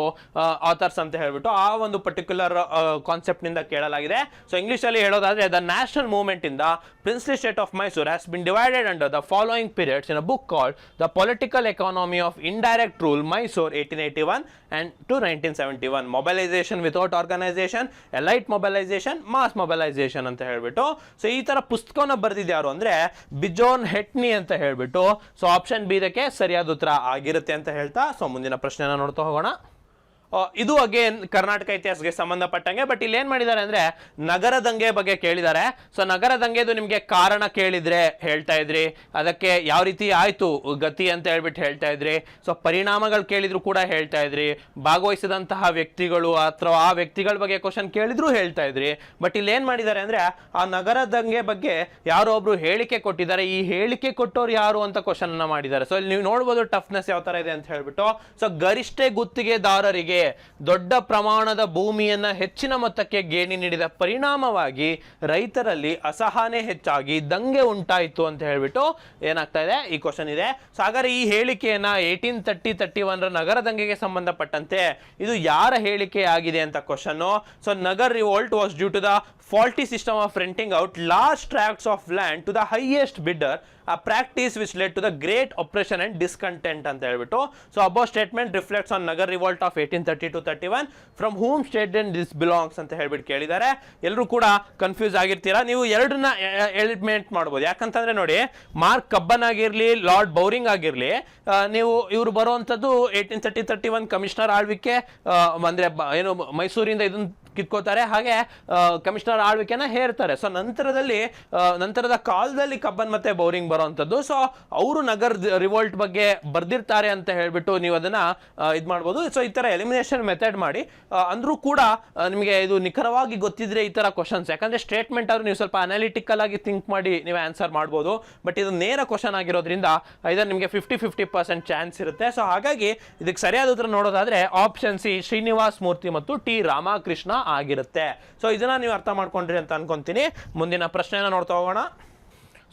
ಆಥರ್ಸ್ ಅಂತ ಹೇಳ್ಬಿಟ್ಟು ಆ ಒಂದು ಪರ್ಟಿಕ್ಯುಲರ್ ಕಾನ್ಸೆಪ್ಟ್ ನಿಂದ ಕೇಳಲಾಗಿದೆ. ಸೊ ಇಂಗ್ಲಿಷ್ ಅಲ್ಲಿ ಹೇಳೋದಾದ್ರೆ the national movement in the princely state of Mysore has been divided under the following periods in a book called the political economy of indirect rule Mysore 1881 and to 1971. Mobilisation without organisation, elite mobilisation, mass mobilisation ಅಂತ ಹೇಳ್ಬಿಟ್ಟು. So ಈ ತರ ಪುಸ್ತಕವನ್ನ ಬರೆದಿದ್ಯಾರು ಅಂದ್ರೆ ಬಿಜೋನ್ ಹೆಟ್ನಿ ಅಂತ ಹೇಳ್ಬಿಟ್ಟು. So option B ಇದಕ್ಕೆ ಸರಿಯಾದ ಉತ್ತರ ಆಗಿರುತ್ತೆ ಅಂತ ಹೇಳ್ತಾ ಸೊ ಮುಂದಿನ ಪ್ರಶ್ನೆನ ನೋಡ್ತಾ ಹೋಗೋಣ. ಇದು ಅಗೇನ್ ಕರ್ನಾಟಕ ಇತಿಹಾಸಕ್ಕೆ ಸಂಬಂಧಪಟ್ಟಂಗೆ, ಬಟ್ ಇಲ್ಲಿ ಏನ್ ಮಾಡಿದ್ದಾರೆ ಅಂದ್ರೆ ನಗರ ದಂಗೆ ಬಗ್ಗೆ ಕೇಳಿದ್ದಾರೆ. ಸೊ ನಗರ ದಂಗೆದು ನಿಮ್ಗೆ ಕಾರಣ ಕೇಳಿದ್ರೆ ಹೇಳ್ತಾ ಇದ್ರಿ, ಅದಕ್ಕೆ ಯಾವ ರೀತಿ ಆಯ್ತು ಗತಿ ಅಂತ ಹೇಳ್ಬಿಟ್ಟು ಹೇಳ್ತಾ ಇದ್ರಿ. ಸೊ ಪರಿಣಾಮಗಳು ಕೇಳಿದ್ರು ಕೂಡ ಹೇಳ್ತಾ ಇದ್ರಿ, ಭಾಗವಹಿಸಿದಂತಹ ವ್ಯಕ್ತಿಗಳು ಅಥವಾ ಆ ವ್ಯಕ್ತಿಗಳ ಬಗ್ಗೆ ಕ್ವಶನ್ ಕೇಳಿದ್ರು ಹೇಳ್ತಾ ಇದ್ರಿ. ಬಟ್ ಇಲ್ಲಿ ಏನ್ ಮಾಡಿದ್ದಾರೆ ಅಂದ್ರೆ ಆ ನಗರ ದಂಗೆ ಬಗ್ಗೆ ಯಾರೋ ಒಬ್ರು ಹೇಳಿಕೆ ಕೊಟ್ಟಿದ್ದಾರೆ, ಈ ಹೇಳಿಕೆ ಕೊಟ್ಟವ್ರು ಯಾರು ಅಂತ ಕ್ವಶನ್ ಅನ್ನ ಮಾಡಿದ್ದಾರೆ. ಸೊ ಇಲ್ಲಿ ನೀವು ನೋಡ್ಬೋದು ಟಫ್ನೆಸ್ ಯಾವ ತರ ಇದೆ ಅಂತ ಹೇಳ್ಬಿಟ್ಟು. ಸೊ ಗರಿಷ್ಠ ಗುತ್ತಿಗೆದಾರರಿಗೆ ದೊಡ್ಡ ಪ್ರಮಾಣದ ಭೂಮಿಯನ್ನ ಹೆಚ್ಚಿನ ಮೊತ್ತಕ್ಕೆ ಗೇಣಿ ನೀಡಿದ ಪರಿಣಾಮವಾಗಿ ರೈತರಲ್ಲಿ ಅಸಹನೆ ಹೆಚ್ಚಾಗಿ ದಂಗೆ ಉಂಟಾಯಿತು ಅಂತ ಹೇಳ್ಬಿಟ್ಟು ಏನಾಗ್ತಾ ಇದೆ ಈ ಕ್ವಶನ್ ಇದೆ. ಸೊ ಹಾಗಾದ್ರೆ ಈ ಹೇಳಿಕೆಯನ್ನ 1830-31 ನಗರ ದಂಗೆಗೆ ಸಂಬಂಧಪಟ್ಟಂತೆ ಇದು ಯಾರ ಹೇಳಿಕೆ ಆಗಿದೆ ಅಂತ question. So Nagar revolt was due to the faulty system of renting out large tracts of land to the highest bidder, a practice which led to the great oppression and discontent ಅಂತ ಹೇಳ್ಬಿಟ್ಟು. So above statement reflects on Nagar revolt of 1830-31 from whom state then this belongs ಅಂತ ಹೇಳ್ಬಿಟ್ಟು ಕೇಳಿದ್ದಾರೆ. ಎಲ್ಲರೂ ಕೂಡ confuse ಆಗಿರ್ತೀರಾ. ನೀವು ಎರಡನ್ನ eliminate ಮಾಡ್ಬೋದು, ಯಾಕಂತಂದ್ರೆ ನೋಡಿ ಮಾರ್ಕ್ ಕಬ್ಬನ್ ಆಗಿರ್ಲಿ, ಲಾರ್ಡ್ ಬೌರಿಂಗ್ ಆಗಿರ್ಲಿ, ನೀವು ಇವರು ಬರುವಂತದ್ದು 1830-31 ಕಮಿಷನರ್ ಆಳ್ವಿಕೆ ಅಂದ್ರೆ ಏನು ಮೈಸೂರಿಂದ ಇದನ್ನ ಕಿತ್ಕೋತಾರೆ, ಹಾಗೆ ಕಮಿಷನರ್ ಆಳ್ವಿಕೆನ ಹೇರ್ತಾರೆ. ಸೊ ನಂತರದ ಕಾಲದಲ್ಲಿ ಕಬ್ಬನ್ ಮತ್ತೆ ಬೌರಿಂಗ್ ಬರುವಂತದ್ದು. ಸೊ ಅವರು ನಗರ್ ರಿವೋಲ್ಟ್ ಬಗ್ಗೆ ಬರ್ದಿರ್ತಾರೆ ಅಂತ ಹೇಳ್ಬಿಟ್ಟು ನೀವು ಅದನ್ನ ಇದು ಮಾಡ್ಬೋದು. ಸೊ ಈ ತರ ಎಲಿಮಿನೇಷನ್ ಮೆಥಡ್ ಮಾಡಿ ಅಂದ್ರೂ ಕೂಡ ನಿಮಗೆ ಇದು ನಿಖರವಾಗಿ ಗೊತ್ತಿದ್ರೆ ಈ ತರ ಕ್ವಶನ್ಸ್, ಯಾಕಂದ್ರೆ ಸ್ಟೇಟ್ಮೆಂಟ್ ಆದ್ರೂ ನೀವು ಸ್ವಲ್ಪ ಅನಾಲಿಟಿಕಲ್ ಆಗಿ ಥಿಂಕ್ ಮಾಡಿ ನೀವು ಆನ್ಸರ್ ಮಾಡ್ಬೋದು. ಬಟ್ ಇದು ನೇರ ಕ್ವಶನ್ ಆಗಿರೋದ್ರಿಂದ ಇದರ ನಿಮಗೆ 50% ಚಾನ್ಸ್ ಇರುತ್ತೆ. ಸೊ ಹಾಗಾಗಿ ಇದಕ್ಕೆ ಸರಿಯಾದ ಉತ್ತರ ನೋಡೋದಾದ್ರೆ ಆಪ್ಷನ್ ಸಿ ಶ್ರೀನಿವಾಸ್ ಮೂರ್ತಿ ಮತ್ತು ಟಿ ರಾಮಕೃಷ್ಣ ಆಗಿರುತ್ತೆ. ಸೊ ಇದನ್ನ ನೀವು ಅರ್ಥ ಮಾಡ್ಕೊಂಡ್ರಿ ಅಂತ ಅನ್ಕೊಂತೀನಿ. ಮುಂದಿನ ಪ್ರಶ್ನೆನ ನೋಡ್ತಾ ಹೋಗೋಣ.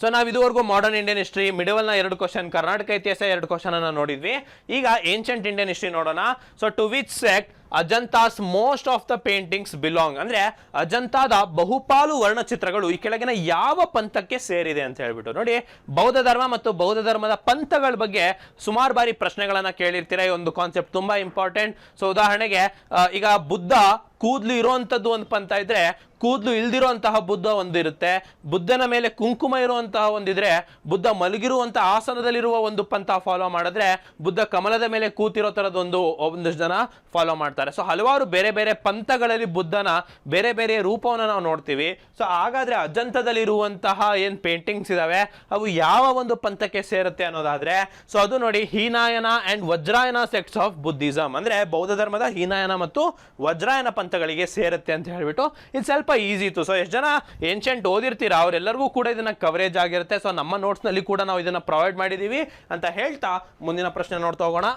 ಸೊ ನಾವು ಇದುವರೆಗೂ ಮಾಡರ್ನ್ ಇಂಡಿಯನ್ ಹಿಸ್ಟ್ರಿ, ಮಿಡವಲ್ ನ 2 ಕ್ವಶನ್, ಕರ್ನಾಟಕ ಇತಿಹಾಸ 2 ಕ್ವಶನ್ ಅನ್ನ ನೋಡಿದ್ವಿ. ಈಗ ಏನ್ಷಂಟ್ ಇಂಡಿಯನ್ ಹಿಸ್ಟ್ರಿ ನೋಡೋಣ. So to which sect Ajanta's most of the paintings belong, ಅಂದ್ರೆ ಅಜಂತಾದ ಬಹುಪಾಲು ವರ್ಣಚಿತ್ರಗಳು ಈ ಕೆಳಗಿನ ಯಾವ ಪಂಥಕ್ಕೆ ಸೇರಿದೆ ಅಂತ ಹೇಳ್ಬಿಟ್ಟು. ನೋಡಿ ಬೌದ್ಧ ಧರ್ಮ ಮತ್ತು ಬೌದ್ಧ ಧರ್ಮದ ಪಂಥಗಳ ಬಗ್ಗೆ ಸುಮಾರು ಬಾರಿ ಪ್ರಶ್ನೆಗಳನ್ನ ಕೇಳಿರ್ತೀರ. ಈ ಒಂದು ಕಾನ್ಸೆಪ್ಟ್ ತುಂಬಾ ಇಂಪಾರ್ಟೆಂಟ್. ಸೊ ಉದಾಹರಣೆಗೆ ಈಗ ಬುದ್ಧ ಕೂದ್ಲು ಇರುವಂತದ್ದು ಒಂದು ಪಂಥ ಇದ್ರೆ, ಕೂದ್ಲು ಇಲ್ದಿರುವಂತಹ ಬುದ್ಧ ಒಂದು ಇರುತ್ತೆ. ಬುದ್ಧನ ಮೇಲೆ ಕುಂಕುಮ ಇರುವಂತಹ ಒಂದಿದ್ರೆ, ಬುದ್ಧ ಮಲಗಿರುವಂತಹ ಆಸನದಲ್ಲಿರುವ ಒಂದು ಪಂಥ ಫಾಲೋ ಮಾಡಿದ್ರೆ, ಬುದ್ಧ ಕಮಲದ ಮೇಲೆ ಕೂತಿರೋ ಒಂದಷ್ಟು ಜನ ಫಾಲೋ ಮಾಡ್ತಾರೆ. ಸೊ ಹಲವಾರು ಬೇರೆ ಬೇರೆ ಪಂಥಗಳಲ್ಲಿ ಬುದ್ಧನ ಬೇರೆ ಬೇರೆ ರೂಪವನ್ನು ನಾವು ನೋಡ್ತೀವಿ. ಸೊ ಹಾಗಾದ್ರೆ ಅಜಂತದಲ್ಲಿರುವಂತಹ ಏನ್ ಪೇಂಟಿಂಗ್ಸ್ ಇದಾವೆ ಅವು ಯಾವ ಒಂದು ಪಂಥಕ್ಕೆ ಸೇರುತ್ತೆ ಅನ್ನೋದಾದ್ರೆ, ಸೊ ಅದು ನೋಡಿ Hinayana and Vajrayana sects of Buddhism, ಅಂದ್ರೆ ಬೌದ್ಧ ಧರ್ಮದ ಹೀನಾಯನ ಮತ್ತು ವಜ್ರಾಯನ ಪಂಥಗಳಿಗೆ ಸೇರುತ್ತೆ ಅಂತ ಹೇಳ್ಬಿಟ್ಟು. ಇದು ಸ್ವಲ್ಪ ಈಸಿ ಇತ್ತು. ಸೊ ಎಷ್ಟು ಜನ ಏನ್ಷಂಟ್ ಓದಿರ್ತೀರಾ ಅವರೆಲ್ಲರಿಗೂ ಕೂಡ ಇದನ್ನ ಕವರೇಜ್ ಆಗಿರುತ್ತೆ. ಸೊ ನಮ್ಮ ನೋಟ್ಸ್ ನಲ್ಲಿ ಕೂಡ ನಾವು ಇದನ್ನ ಪ್ರೊವೈಡ್ ಮಾಡಿದೀವಿ ಅಂತ ಹೇಳ್ತಾ ಮುಂದಿನ ಪ್ರಶ್ನೆ ನೋಡ್ತಾ ಹೋಗೋಣ.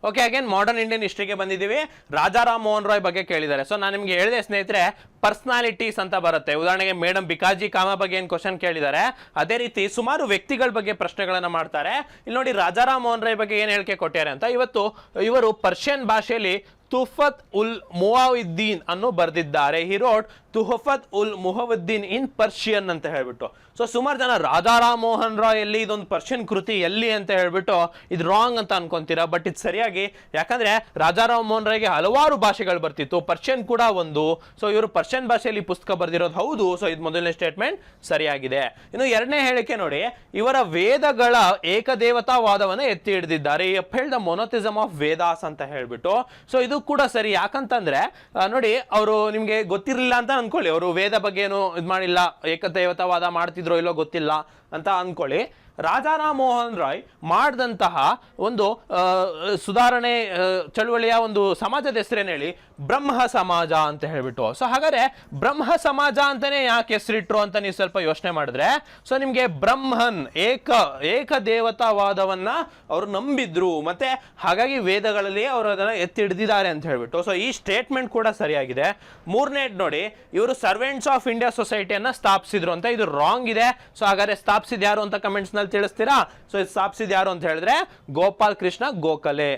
ಓಕೆ, ಅಗೇನ್ ಮಾಡರ್ನ್ ಇಂಡಿಯನ್ ಹಿಸ್ಟ್ರಿಗೆ ಬಂದಿದ್ದೀವಿ. ರಾಜಾರಾಮ್ ಮೋಹನ್ ರಾಯ್ ಬಗ್ಗೆ ಕೇಳಿದ್ದಾರೆ. ಸೊ ನಾನು ನಿಮ್ಗೆ ಹೇಳಿದೆ ಸ್ನೇಹಿತರೆ, ಪರ್ಸನಾಲಿಟೀಸ್ ಅಂತ ಬರುತ್ತೆ. ಉದಾಹರಣೆಗೆ ಮೇಡಮ್ ಬಿಕಾಜಿ ಕಾಮ ಬಗ್ಗೆ ಏನು ಕ್ವಶನ್ ಕೇಳಿದ್ದಾರೆ, ಅದೇ ರೀತಿ ಸುಮಾರು ವ್ಯಕ್ತಿಗಳ ಬಗ್ಗೆ ಪ್ರಶ್ನೆಗಳನ್ನ ಮಾಡ್ತಾರೆ. ಇಲ್ಲಿ ನೋಡಿ ರಾಜಾರಾಮ್ ಮೋಹನ್ ರಾಯ್ ಬಗ್ಗೆ ಏನು ಹೇಳಿಕೆ ಕೊಟ್ಟಾರೆ ಅಂತ. ಇವರು ಪರ್ಷಿಯನ್ ಭಾಷೆಯಲ್ಲಿ ತುಫತ್ ಉಲ್ ಮುವಾವುದ್ದೀನ್ ಅನ್ನು ಬರೆದಿದ್ದಾರೆ. He wrote Tuhfat ul Muwahhidin in Persian ಅಂತ ಹೇಳ್ಬಿಟ್ಟು. ಸೊ ಸುಮಾರು ಜನ ರಾಜಾರಾಮ್ ಮೋಹನ್ ರಾಯ್ ಎಲ್ಲಿ ಇದೊಂದು ಪರ್ಷಿಯನ್ ಕೃತಿ ಎಲ್ಲಿ ಅಂತ ಹೇಳ್ಬಿಟ್ಟು ಇದು ರಾಂಗ್ ಅಂತ ಅನ್ಕೊಂತೀರಾ. ಬಟ್ ಇದು ಸರಿಯಾಗಿ, ಯಾಕಂದ್ರೆ ರಾಜಾರಾಮ್ ಮೋಹನ್ ರಾಯ್ಗೆ ಹಲವಾರು ಭಾಷೆಗಳು ಬರ್ತಿತ್ತು, ಪರ್ಷಿಯನ್ ಕೂಡ ಒಂದು. ಸೊ ಇವರು ಪರ್ಷಿಯನ್ ಭಾಷೆಯಲ್ಲಿ ಪುಸ್ತಕ ಬರೆದಿರೋದು ಹೌದು. ಸೊ ಇದು ಮೊದಲನೇ ಸ್ಟೇಟ್ಮೆಂಟ್ ಸರಿಯಾಗಿದೆ. ಇನ್ನು ಎರಡನೇ ಹೇಳಿಕೆ ನೋಡಿ, ಇವರ ವೇದಗಳ ಏಕದೇವತಾವಾದವನ್ನು ಎತ್ತಿ ಹಿಡಿದಿದ್ದಾರೆ. ಈ ಅಪ್ಹೆಲ್ಡ್ ದ ಮೊನೋಥಿಸಮ್ ಆಫ್ ವೇದಾಸ್ ಅಂತ ಹೇಳ್ಬಿಟ್ಟು. ಸೊ ಇದು ಕೂಡ ಸರಿ. ಯಾಕಂತಂದ್ರೆ ನೋಡಿ, ಅವರು ನಿಮ್ಗೆ ಗೊತ್ತಿರಲಿಲ್ಲ ಅಂತ ಅನ್ಕೊಳ್ಳಿ, ಅವರು ವೇದ ಬಗ್ಗೆ ಏನು ಇದು ಮಾಡಿಲ್ಲ, ಏಕದೇವತಾವಾದ ಮಾಡ್ತಿದ್ರೋ ಇಲ್ಲೋ ಗೊತ್ತಿಲ್ಲ ಅಂತ ಅನ್ಕೊಳ್ಳಿ. ರಾಜಾ ರಾಮ್ ಮೋಹನ್ ರಾಯ್ ಮಾಡಿದಂತಹ ಒಂದು ಸುಧಾರಣೆ ಚಳುವಳಿಯ ಒಂದು ಸಮಾಜದ ಹೆಸರೇನು ಹೇಳಿ, ಬ್ರಹ್ಮ ಸಮಾಜ ಅಂತ ಹೇಳ್ಬಿಟ್ಟು. ಸೊ ಹಾಗಾದ್ರೆ ಬ್ರಹ್ಮ ಸಮಾಜ ಅಂತಾನೆ ಯಾಕೆ ಹೆಸರಿಟ್ರು ಅಂತ ನೀವು ಸ್ವಲ್ಪ ಯೋಚನೆ ಮಾಡಿದ್ರೆ, ಸೊ ನಿಮ್ಗೆ ಬ್ರಹ್ಮನ್ ಏಕ ದೇವತಾವಾದವನ್ನ ಅವರು ನಂಬಿದ್ರು, ಮತ್ತೆ ಹಾಗಾಗಿ ವೇದಗಳಲ್ಲಿ ಅವರು ಅದನ್ನ ಎತ್ತಿ ಹಿಡಿದಿದ್ದಾರೆ ಅಂತ ಹೇಳ್ಬಿಟ್ಟು. ಸೊ ಈ ಸ್ಟೇಟ್ಮೆಂಟ್ ಕೂಡ ಸರಿಯಾಗಿದೆ. ಮೂರನೇದು ನೋಡಿ, ಇವರು ಸರ್ವೆಂಟ್ಸ್ ಆಫ್ ಇಂಡಿಯಾ ಸೊಸೈಟಿಯನ್ನ ಸ್ಥಾಪಿಸಿದ್ರು ಅಂತ, ಇದು ರಾಂಗ್ ಇದೆ. ಸೊ ಹಾಗಾದ್ರೆ ಸ್ಥಾಪಿಸಿದ ಯಾರು ಅಂತ ಕಮೆಂಟ್ಸ್ ನಲ್ಲಿ ತಿಳಿಸ್ತೀರಾ? ಸೊ ಇದು ಸ್ಥಾಪಿಸಿದ ಯಾರು ಅಂತ ಹೇಳಿದ್ರೆ Gopal Krishna Gokhale.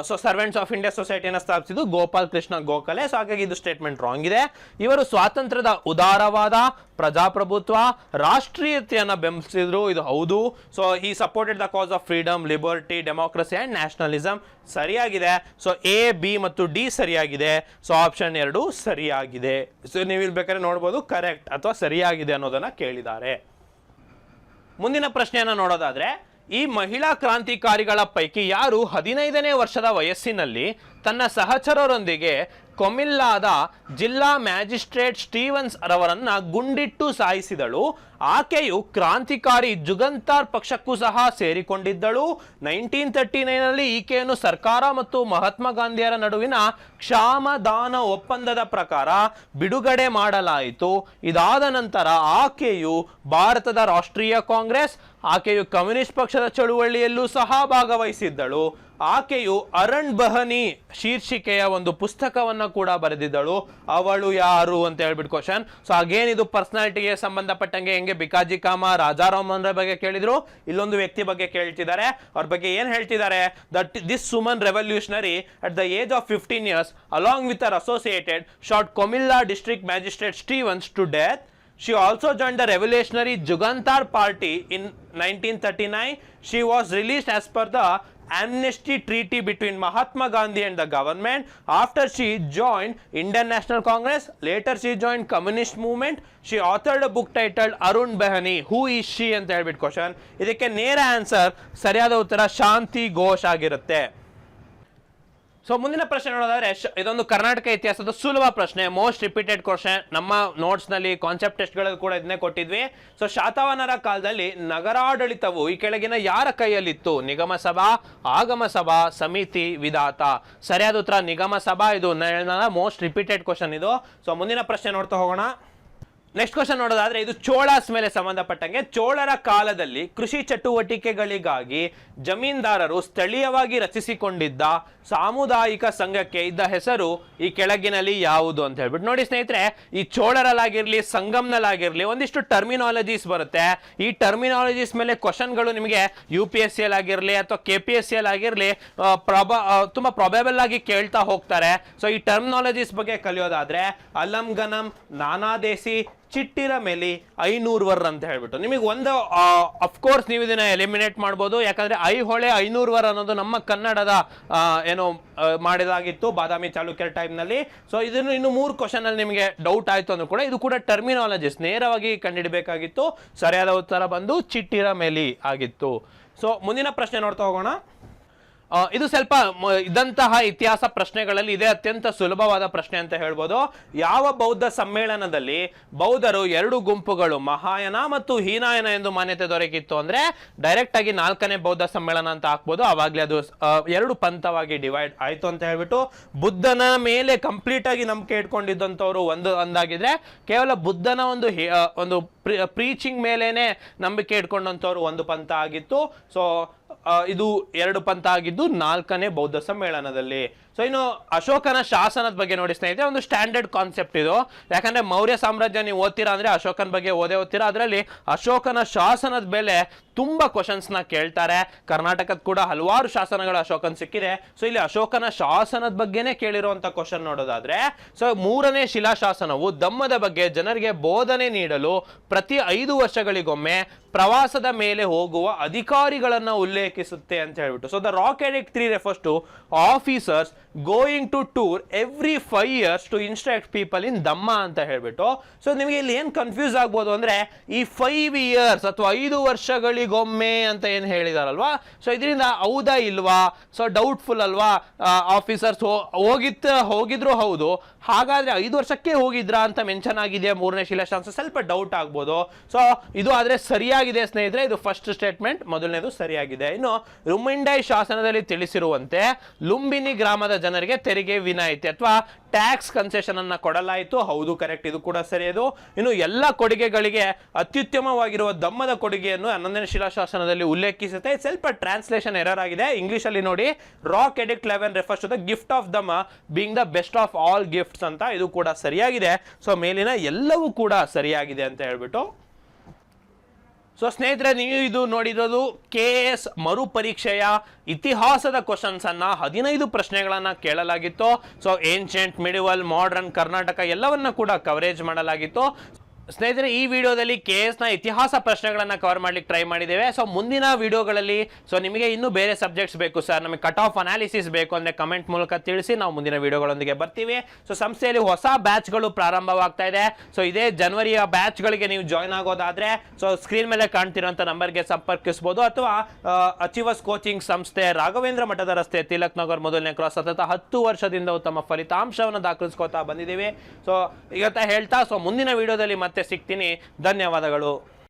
So servants of India ಸೊಸೈಟಿಯನ್ನು ಸ್ಥಾಪಿಸಿದ್ದು ಗೋಪಾಲ್ ಕೃಷ್ಣ ಗೋಖಲೆ. ಸೊ ಹಾಗಾಗಿ ಇದು ಸ್ಟೇಟ್ಮೆಂಟ್ ರಾಂಗ್ ಇದೆ. ಇವರು ಸ್ವಾತಂತ್ರ್ಯದ ಉದಾರವಾದ, ಪ್ರಜಾಪ್ರಭುತ್ವ, ರಾಷ್ಟ್ರೀಯತೆಯನ್ನು ಬೆಂಬಲಿಸಿದ್ರು, ಇದು ಹೌದು. So he supported the cos of freedom, liberty, democracy and nationalism, ಸರಿಯಾಗಿದೆ. ಸೊ ಎ, ಬಿ ಮತ್ತು ಡಿ ಸರಿಯಾಗಿದೆ. ಸೊ ಆಪ್ಷನ್ 2 ಸರಿಯಾಗಿದೆ. ಸೊ ನೀವು ಇಲ್ಲಿ ಬೇಕಾದ್ರೆ ನೋಡ್ಬೋದು ಕರೆಕ್ಟ್ ಅಥವಾ ಸರಿಯಾಗಿದೆ ಅನ್ನೋದನ್ನ ಕೇಳಿದ್ದಾರೆ. ಮುಂದಿನ ಪ್ರಶ್ನೆಯನ್ನು ನೋಡೋದಾದ್ರೆ, ಈ ಮಹಿಳಾ ಕ್ರಾಂತಿಕಾರಿಗಳ ಪೈಕಿ ಯಾರು 15ನೇ ವರ್ಷದ ವಯಸ್ಸಿನಲ್ಲಿ ತನ್ನ ಸಹಚರರೊಂದಿಗೆ ಕೊಮಿಲ್ಲಾದ ಜಿಲ್ಲಾ ಮ್ಯಾಜಿಸ್ಟ್ರೇಟ್ ಸ್ಟೀವನ್ಸ್ ರವರನ್ನ ಗುಂಡಿಟ್ಟು ಸಾಯಿಸಿದಳು? ಆಕೆಯು ಕ್ರಾಂತಿಕಾರಿ ಜುಗಂತಾರ್ ಪಕ್ಷಕ್ಕೂ ಸಹ ಸೇರಿಕೊಂಡಿದ್ದಳು. 1939ನಲ್ಲಿ ಈಕೆಯನ್ನು ಸರ್ಕಾರ ಮತ್ತು ಮಹಾತ್ಮ ಗಾಂಧಿಯರ ನಡುವಿನ ಕ್ಷಾಮದಾನ ಒಪ್ಪಂದದ ಪ್ರಕಾರ ಬಿಡುಗಡೆ ಮಾಡಲಾಯಿತು. ಇದಾದ ನಂತರ ಆಕೆಯು ಭಾರತದ ರಾಷ್ಟ್ರೀಯ ಕಾಂಗ್ರೆಸ್, ಆಕೆಯು ಕಮ್ಯುನಿಸ್ಟ್ ಪಕ್ಷದ ಚಳುವಳಿಯಲ್ಲೂ ಸಹ ಭಾಗವಹಿಸಿದ್ದಳು. ಆಕೆಯು ಅರಣ್ ಬಹನಿ ಶೀರ್ಷಿಕೆಯ ಒಂದು ಪುಸ್ತಕವನ್ನು ಕೂಡ ಬರೆದಿದ್ದಳು. ಅವಳು ಯಾರು ಅಂತ ಹೇಳ್ಬಿಟ್ಟು ಕ್ವಶನ್. ಸೊ ಅಗೇನ್ ಇದು ಪರ್ಸನಾಲಿಟಿಗೆ ಸಂಬಂಧಪಟ್ಟಂಗೆ ಹೆಂಗೆ ಬಿಕಾಜಿ ಕಾಮ, ರಾಜಾರಾಮ್ ಮೋಹನ್ ರಾಯ್ ಬಗ್ಗೆ ಕೇಳಿದ್ರು, ಇಲ್ಲೊಂದು ವ್ಯಕ್ತಿ ಬಗ್ಗೆ ಕೇಳ್ತಿದ್ದಾರೆ. ಅವ್ರ ಬಗ್ಗೆ ಏನ್ ಹೇಳ್ತಿದ್ದಾರೆ? That this woman revolutionary at the age of 15 years along with her associated shot Comilla district magistrate Stevens to death. She also joined the revolutionary Jugantar party in 1939. She was released as per the amnesty treaty between Mahatma Gandhi and the government. After she joined Indian National Congress, later she joined communist movement. She authored a book titled Arun Behani. Who is she ಅಂತ ಹೇಳ್ಬಿಟ್ಟು question. ಇದಕ್ಕೆ ನೇರ answer, ಸರಿಯಾದ ಉತ್ತರ ಶಾಂತಿ ಘೋಷ್ ಆಗಿರುತ್ತೆ. So ಮುಂದಿನ ಪ್ರಶ್ನೆ ನೋಡೋದಾದ್ರೆ, ಇದೊಂದು ಕರ್ನಾಟಕ ಇತಿಹಾಸದ ಸುಲಭ ಪ್ರಶ್ನೆ, ಮೋಸ್ಟ್ ರಿಪೀಟೆಡ್ ಕ್ವಶನ್. ನಮ್ಮ ನೋಟ್ಸ್ ನಲ್ಲಿ ಕಾನ್ಸೆಪ್ಟ್ ಟೆಸ್ಟ್ ಗಳಲ್ಲಿ ಕೂಡ ಇದನ್ನೇ ಕೊಟ್ಟಿದ್ವಿ. ಸೊ ಶಾತವಾಹನರ ಕಾಲದಲ್ಲಿ ನಗರಾಡಳಿತವು ಈ ಕೆಳಗಿನ ಯಾರ ಕೈಯಲ್ಲಿತ್ತು? ನಿಗಮ ಸಭಾ, ಆಗಮ ಸಭಾ, ಸಮಿತಿ, ವಿಧಾತ. ಸರಿಯಾದ ಉತ್ತರ ನಿಗಮ ಸಭಾ. ಇದು ಮೋಸ್ಟ್ ರಿಪೀಟೆಡ್ ಕ್ವಶನ್ ಇದು. ಸೊ ಮುಂದಿನ ಪ್ರಶ್ನೆ ನೋಡ್ತಾ ಹೋಗೋಣ. ನೆಕ್ಸ್ಟ್ ಕ್ವಶನ್ ನೋಡೋದಾದ್ರೆ, ಇದು ಚೋಳಾಸ್ ಮೇಲೆ ಸಂಬಂಧಪಟ್ಟಂಗೆ. ಚೋಳರ ಕಾಲದಲ್ಲಿ ಕೃಷಿ ಚಟುವಟಿಕೆಗಳಿಗಾಗಿ ಜಮೀನ್ದಾರರು ಸ್ಥಳೀಯವಾಗಿ ರಚಿಸಿಕೊಂಡಿದ್ದ ಸಾಮುದಾಯಿಕ ಸಂಘಕ್ಕೆ ಇದ್ದ ಹೆಸರು ಈ ಕೆಳಗಿನಲ್ಲಿ ಯಾವುದು ಅಂತ ಹೇಳ್ಬಿಟ್ಟು. ನೋಡಿ ಸ್ನೇಹಿತರೆ, ಈ ಚೋಳರಲ್ಲಾಗಿರ್ಲಿ ಸಂಗಮ್ನಲ್ಲಾಗಿರ್ಲಿ ಒಂದಿಷ್ಟು ಟರ್ಮಿನಾಲಜೀಸ್ ಬರುತ್ತೆ. ಈ ಟರ್ಮಿನಾಲಜೀಸ್ ಮೇಲೆ ಕ್ವಶನ್ಗಳು ನಿಮಗೆ UPSC ಆಗಿರ್ಲಿ ಅಥವಾ KPSC ಆಗಿರ್ಲಿ ತುಂಬಾ ಪ್ರೊಬೆಬಲ್ ಆಗಿ ಕೇಳ್ತಾ ಹೋಗ್ತಾರೆ. ಸೊ ಈ ಟರ್ಮಿನಾಲಜೀಸ್ ಬಗ್ಗೆ ಕಲಿಯೋದಾದ್ರೆ, ಅಲಂ ಗನಂ, ನಾನಾದೇಸಿ, ಚಿಟ್ಟಿರ ಮೇಲೆ, ಐನೂರ್ವರ್ ಅಂತ ಹೇಳ್ಬಿಟ್ಟು ನಿಮಗೆ ಒಂದು ಅಫ್ಕೋರ್ಸ್ ನೀವು ಇದನ್ನ ಎಲಿಮಿನೇಟ್ ಮಾಡ್ಬೋದು. ಯಾಕಂದ್ರೆ ಐಹೊಳೆ, ಐನೂರ್ವರ್ ಅನ್ನೋದು ನಮ್ಮ ಕನ್ನಡದ ಏನು ಮಾಡಿದಾಗಿತ್ತು ಬಾದಾಮಿ ಚಾಲುಕ್ಯರ ಟೈಮ್ ನಲ್ಲಿ. ಸೊ ಇದನ್ನು ಇನ್ನು 3 ಕ್ವಶನ್ ಅಲ್ಲಿ ನಿಮಗೆ ಡೌಟ್ ಆಯ್ತು ಅಂದ್ರೂ ಕೂಡ ಇದು ಕೂಡ ಟರ್ಮಿನಾಲಜಿಸ್ ನೇರವಾಗಿ ಕಂಡುಹಿಡಬೇಕಾಗಿತ್ತು. ಸರಿಯಾದ ಉತ್ತರ ಬಂದು ಚಿಟ್ಟಿರ ಮೇಲಿ ಆಗಿತ್ತು. ಸೊ ಮುಂದಿನ ಪ್ರಶ್ನೆ ನೋಡ್ತಾ ಹೋಗೋಣ. ಇದು ಸ್ವಲ್ಪ ಇದಂತಹ ಇತಿಹಾಸ ಪ್ರಶ್ನೆಗಳಲ್ಲಿ ಇದೆ ಅತ್ಯಂತ ಸುಲಭವಾದ ಪ್ರಶ್ನೆ ಅಂತ ಹೇಳ್ಬೋದು. ಯಾವ ಬೌದ್ಧ ಸಮ್ಮೇಳನದಲ್ಲಿ ಬೌದ್ಧರು 2 ಗುಂಪುಗಳು ಮಹಾಯಾನ ಮತ್ತು ಹೀನಾಯನ ಎಂದು ಮಾನ್ಯತೆ ದೊರಕಿತ್ತು? ಅಂದ್ರೆ ಡೈರೆಕ್ಟ್ ಆಗಿ 4ನೇ ಬೌದ್ಧ ಸಮ್ಮೇಳನ ಅಂತ ಹಾಕ್ಬೋದು. ಅವಾಗ್ಲೇ ಅದು 2 ಪಂಥವಾಗಿ ಡಿವೈಡ್ ಆಯ್ತು ಅಂತ ಹೇಳ್ಬಿಟ್ಟು. ಬುದ್ಧನ ಮೇಲೆ ಕಂಪ್ಲೀಟ್ ಆಗಿ ನಂಬಿಕೆ ಇಟ್ಕೊಂಡಿದ್ದಂಥವ್ರು ಒಂದಾಗಿದ್ರೆ, ಕೇವಲ ಬುದ್ಧನ ಒಂದು ಪ್ರೀಚಿಂಗ್ ಮೇಲೇನೆ ನಂಬಿಕೆ ಇಟ್ಕೊಂಡಂಥವ್ರು ಒಂದು ಪಂಥ ಆಗಿತ್ತು. ಸೊ ಇದು 2 ಪಂಥ ಆಗಿದ್ದು 4ನೇ ಬೌದ್ಧ ಸಮ್ಮೇಳನದಲ್ಲಿ. ಸೊ ಇನ್ನು ಅಶೋಕನ ಶಾಸನದ ಬಗ್ಗೆ ನೋಡಿ ಸ್ನೇಹಿತರೆ, ಒಂದು ಸ್ಟ್ಯಾಂಡರ್ಡ್ ಕಾನ್ಸೆಪ್ಟ್ ಇದು. ಯಾಕಂದ್ರೆ ಮೌರ್ಯ ಸಾಮ್ರಾಜ್ಯ ನೀವು ಓದ್ತೀರಾ ಅಂದ್ರೆ ಅಶೋಕನ ಬಗ್ಗೆ ಓದ್ತೀರಾ. ಅದರಲ್ಲಿ ಅಶೋಕನ ಶಾಸನದ ಮೇಲೆ ತುಂಬಾ ಕ್ವಶನ್ಸ್ ನ ಕೇಳ್ತಾರೆ. ಕರ್ನಾಟಕದ ಕೂಡ ಹಲವಾರು ಶಾಸನಗಳು ಅಶೋಕನ್ ಸಿಕ್ಕಿದೆ. ಸೊ ಇಲ್ಲಿ ಅಶೋಕನ ಶಾಸನದ ಬಗ್ಗೆನೇ ಕೇಳಿರುವಂತ ಕ್ವಶನ್ ನೋಡೋದಾದ್ರೆ, ಸೊ 3ನೇ ಶಿಲಾಶಾಸನವು ಧಮ್ಮದ ಬಗ್ಗೆ ಜನರಿಗೆ ಬೋಧನೆ ನೀಡಲು ಪ್ರತಿ 5 ವರ್ಷಗಳಿಗೊಮ್ಮೆ ಪ್ರವಾಸದ ಮೇಲೆ ಹೋಗುವ ಅಧಿಕಾರಿಗಳನ್ನ ಉಲ್ಲೇಖಿಸುತ್ತೆ ಅಂತ ಹೇಳ್ಬಿಟ್ಟು. So the rock edict 3 refers to officers going to tour every 5 years to instruct people in dhamma ಅಂತ ಹೇಳ್ಬಿಟ್ಟು. ಸೊ ನಿಮಗೆ ಇಲ್ಲಿ ಏನು ಕನ್ಫ್ಯೂಸ್ ಆಗ್ಬೋದು ಅಂದ್ರೆ ಈ 5 years ಅಥವಾ 5 ವರ್ಷಗಳಿಗೊಮ್ಮೆ ಅಂತ ಏನು ಹೇಳಿದಾರಲ್ವಾ, ಸೊ ಇದರಿಂದ ಹೌದಾ ಇಲ್ವಾ, ಸೊ ಡೌಟ್ಫುಲ್ ಅಲ್ವಾ. ಆಫೀಸರ್ಸ್ ಹೋಗಿದ್ರು ಹೌದು, ಹಾಗಾದ್ರೆ 5 ವರ್ಷಕ್ಕೆ ಹೋಗಿದ್ರಾ ಅಂತ ಮೆನ್ಷನ್ ಆಗಿದೆ 3ನೇ ಶಿಲಾಶಾಸನ, ಸ್ವಲ್ಪ ಡೌಟ್ ಆಗ್ಬೋದು. ಸೊ ಇದು ಆದ್ರೆ ಸರಿಯಾಗಿದೆ ಸ್ನೇಹಿತರೆ, ಇದು ಫಸ್ಟ್ ಸ್ಟೇಟ್ಮೆಂಟ್, ಮೊದಲನೇದು ಸರಿಯಾಗಿದೆ. ಇನ್ನು ರುಮಿಂಡೈ ಶಾಸನದಲ್ಲಿ ತಿಳಿಸಿರುವಂತೆ ಲುಂಬಿನಿ ಗ್ರಾಮದ ಜನರಿಗೆ ತೆರಿಗೆ ವಿನಾಯಿತಿ ಅಥವಾ ಟ್ಯಾಕ್ಸ್ ಕನ್ಸೆಷನ್ ಅನ್ನ ಕೊಡಲಾಯಿತು. ಹೌದು, ಕರೆಕ್ಟ್, ಇದು ಕೂಡ ಸರಿಯದು. ಇನ್ನು ಎಲ್ಲ ಕೊಡುಗೆಗಳಿಗೆ ಅತ್ಯುತ್ತಮವಾಗಿರುವ ದಮ್ಮದ ಕೊಡುಗೆಯನ್ನು 11ನೇ ಶಿಲಾಶಾಸನದಲ್ಲಿ ಉಲ್ಲೇಖಿಸುತ್ತೆ. ಸ್ವಲ್ಪ ಟ್ರಾನ್ಸ್ಲೇಷನ್ ಎರರ್ ಆಗಿದೆ, ಇಂಗ್ಲಿಷ್ ಅಲ್ಲಿ ನೋಡಿ. Rock edict 11 refers to the gift of dhamma being the best of all gifts ಅಂತ. ಇದು ಕೂಡ ಸರಿಯಾಗಿದೆ. ಸೊ ಮೇಲಿನ ಎಲ್ಲವೂ ಕೂಡ ಸರಿಯಾಗಿದೆ ಅಂತ ಹೇಳ್ಬಿಟ್ಟು. ಸೊ ಸ್ನೇಹಿತರೆ, ನೀವು ಇದು ನೋಡಿರೋದು KS ಮರುಪರೀಕ್ಷೆಯ ಇತಿಹಾಸದ ಕ್ವಶನ್ಸ್ ಅನ್ನ 15 ಪ್ರಶ್ನೆಗಳನ್ನ ಕೇಳಲಾಗಿತ್ತು. So ancient, medieval, modern, Karnataka ಎಲ್ಲವನ್ನ ಕೂಡ ಕವರೇಜ್ ಮಾಡಲಾಗಿತ್ತು. ಸ್ನೇಹಿತರೆ, ಈ ವಿಡಿಯೋದಲ್ಲಿ KS ನ ಇತಿಹಾಸ ಪ್ರಶ್ನೆಗಳನ್ನ ಕವರ್ ಮಾಡ್ಲಿಕ್ಕೆ ಟ್ರೈ ಮಾಡಿದ್ದೇವೆ. ಸೊ ಮುಂದಿನ ವಿಡಿಯೋಗಳಲ್ಲಿ ಸೊ ನಿಮಗೆ ಇನ್ನೂ ಬೇರೆ ಸಬ್ಜೆಕ್ಟ್ಸ್ ಬೇಕು ಸರ್, ನಮಗೆ ಕಟ್ ಆಫ್ ಅನಾಲಿಸಿಸ್ ಬೇಕು ಅಂದ್ರೆ ಕಮೆಂಟ್ ಮೂಲಕ ತಿಳಿಸಿ, ನಾವು ಮುಂದಿನ ವಿಡಿಯೋಗಳೊಂದಿಗೆ ಬರ್ತೀವಿ. ಸೊ ಸಂಸ್ಥೆಯಲ್ಲಿ ಹೊಸ ಬ್ಯಾಚ್ಗಳು ಪ್ರಾರಂಭವಾಗ್ತಾ ಇದೆ. ಸೊ ಇದೇ ಜನವರಿಯ ಬ್ಯಾಚ್ಗಳಿಗೆ ನೀವು ಜಾಯ್ನ್ ಆಗೋದಾದ್ರೆ ಸೊ ಸ್ಕ್ರೀನ್ ಮೇಲೆ ಕಾಣ್ತಿರೋಂಥ ನಂಬರ್ಗೆ ಸಂಪರ್ಕಿಸಬಹುದು, ಅಥವಾ ಅಚೀವರ್ಸ್ ಕೋಚಿಂಗ್ ಸಂಸ್ಥೆ, ರಾಘವೇಂದ್ರ ಮಠದ ರಸ್ತೆ, ತಿಲಕ್ ನಗರ್, ಮೊದಲನೇ ಕ್ರಾಸ್, ಸತತ 10 ವರ್ಷದಿಂದ ಉತ್ತಮ ಫಲಿತಾಂಶವನ್ನು ದಾಖಲಿಸ್ಕೋತಾ ಬಂದಿದ್ದೀವಿ. ಸೊ ಇವತ್ತ ಹೇಳ್ತಾ ಸೊ ಮುಂದಿನ ವಿಡಿಯೋದಲ್ಲಿ ಮತ್ತೆ ಸಿಗ್ತೀನಿ. ಧನ್ಯವಾದಗಳು.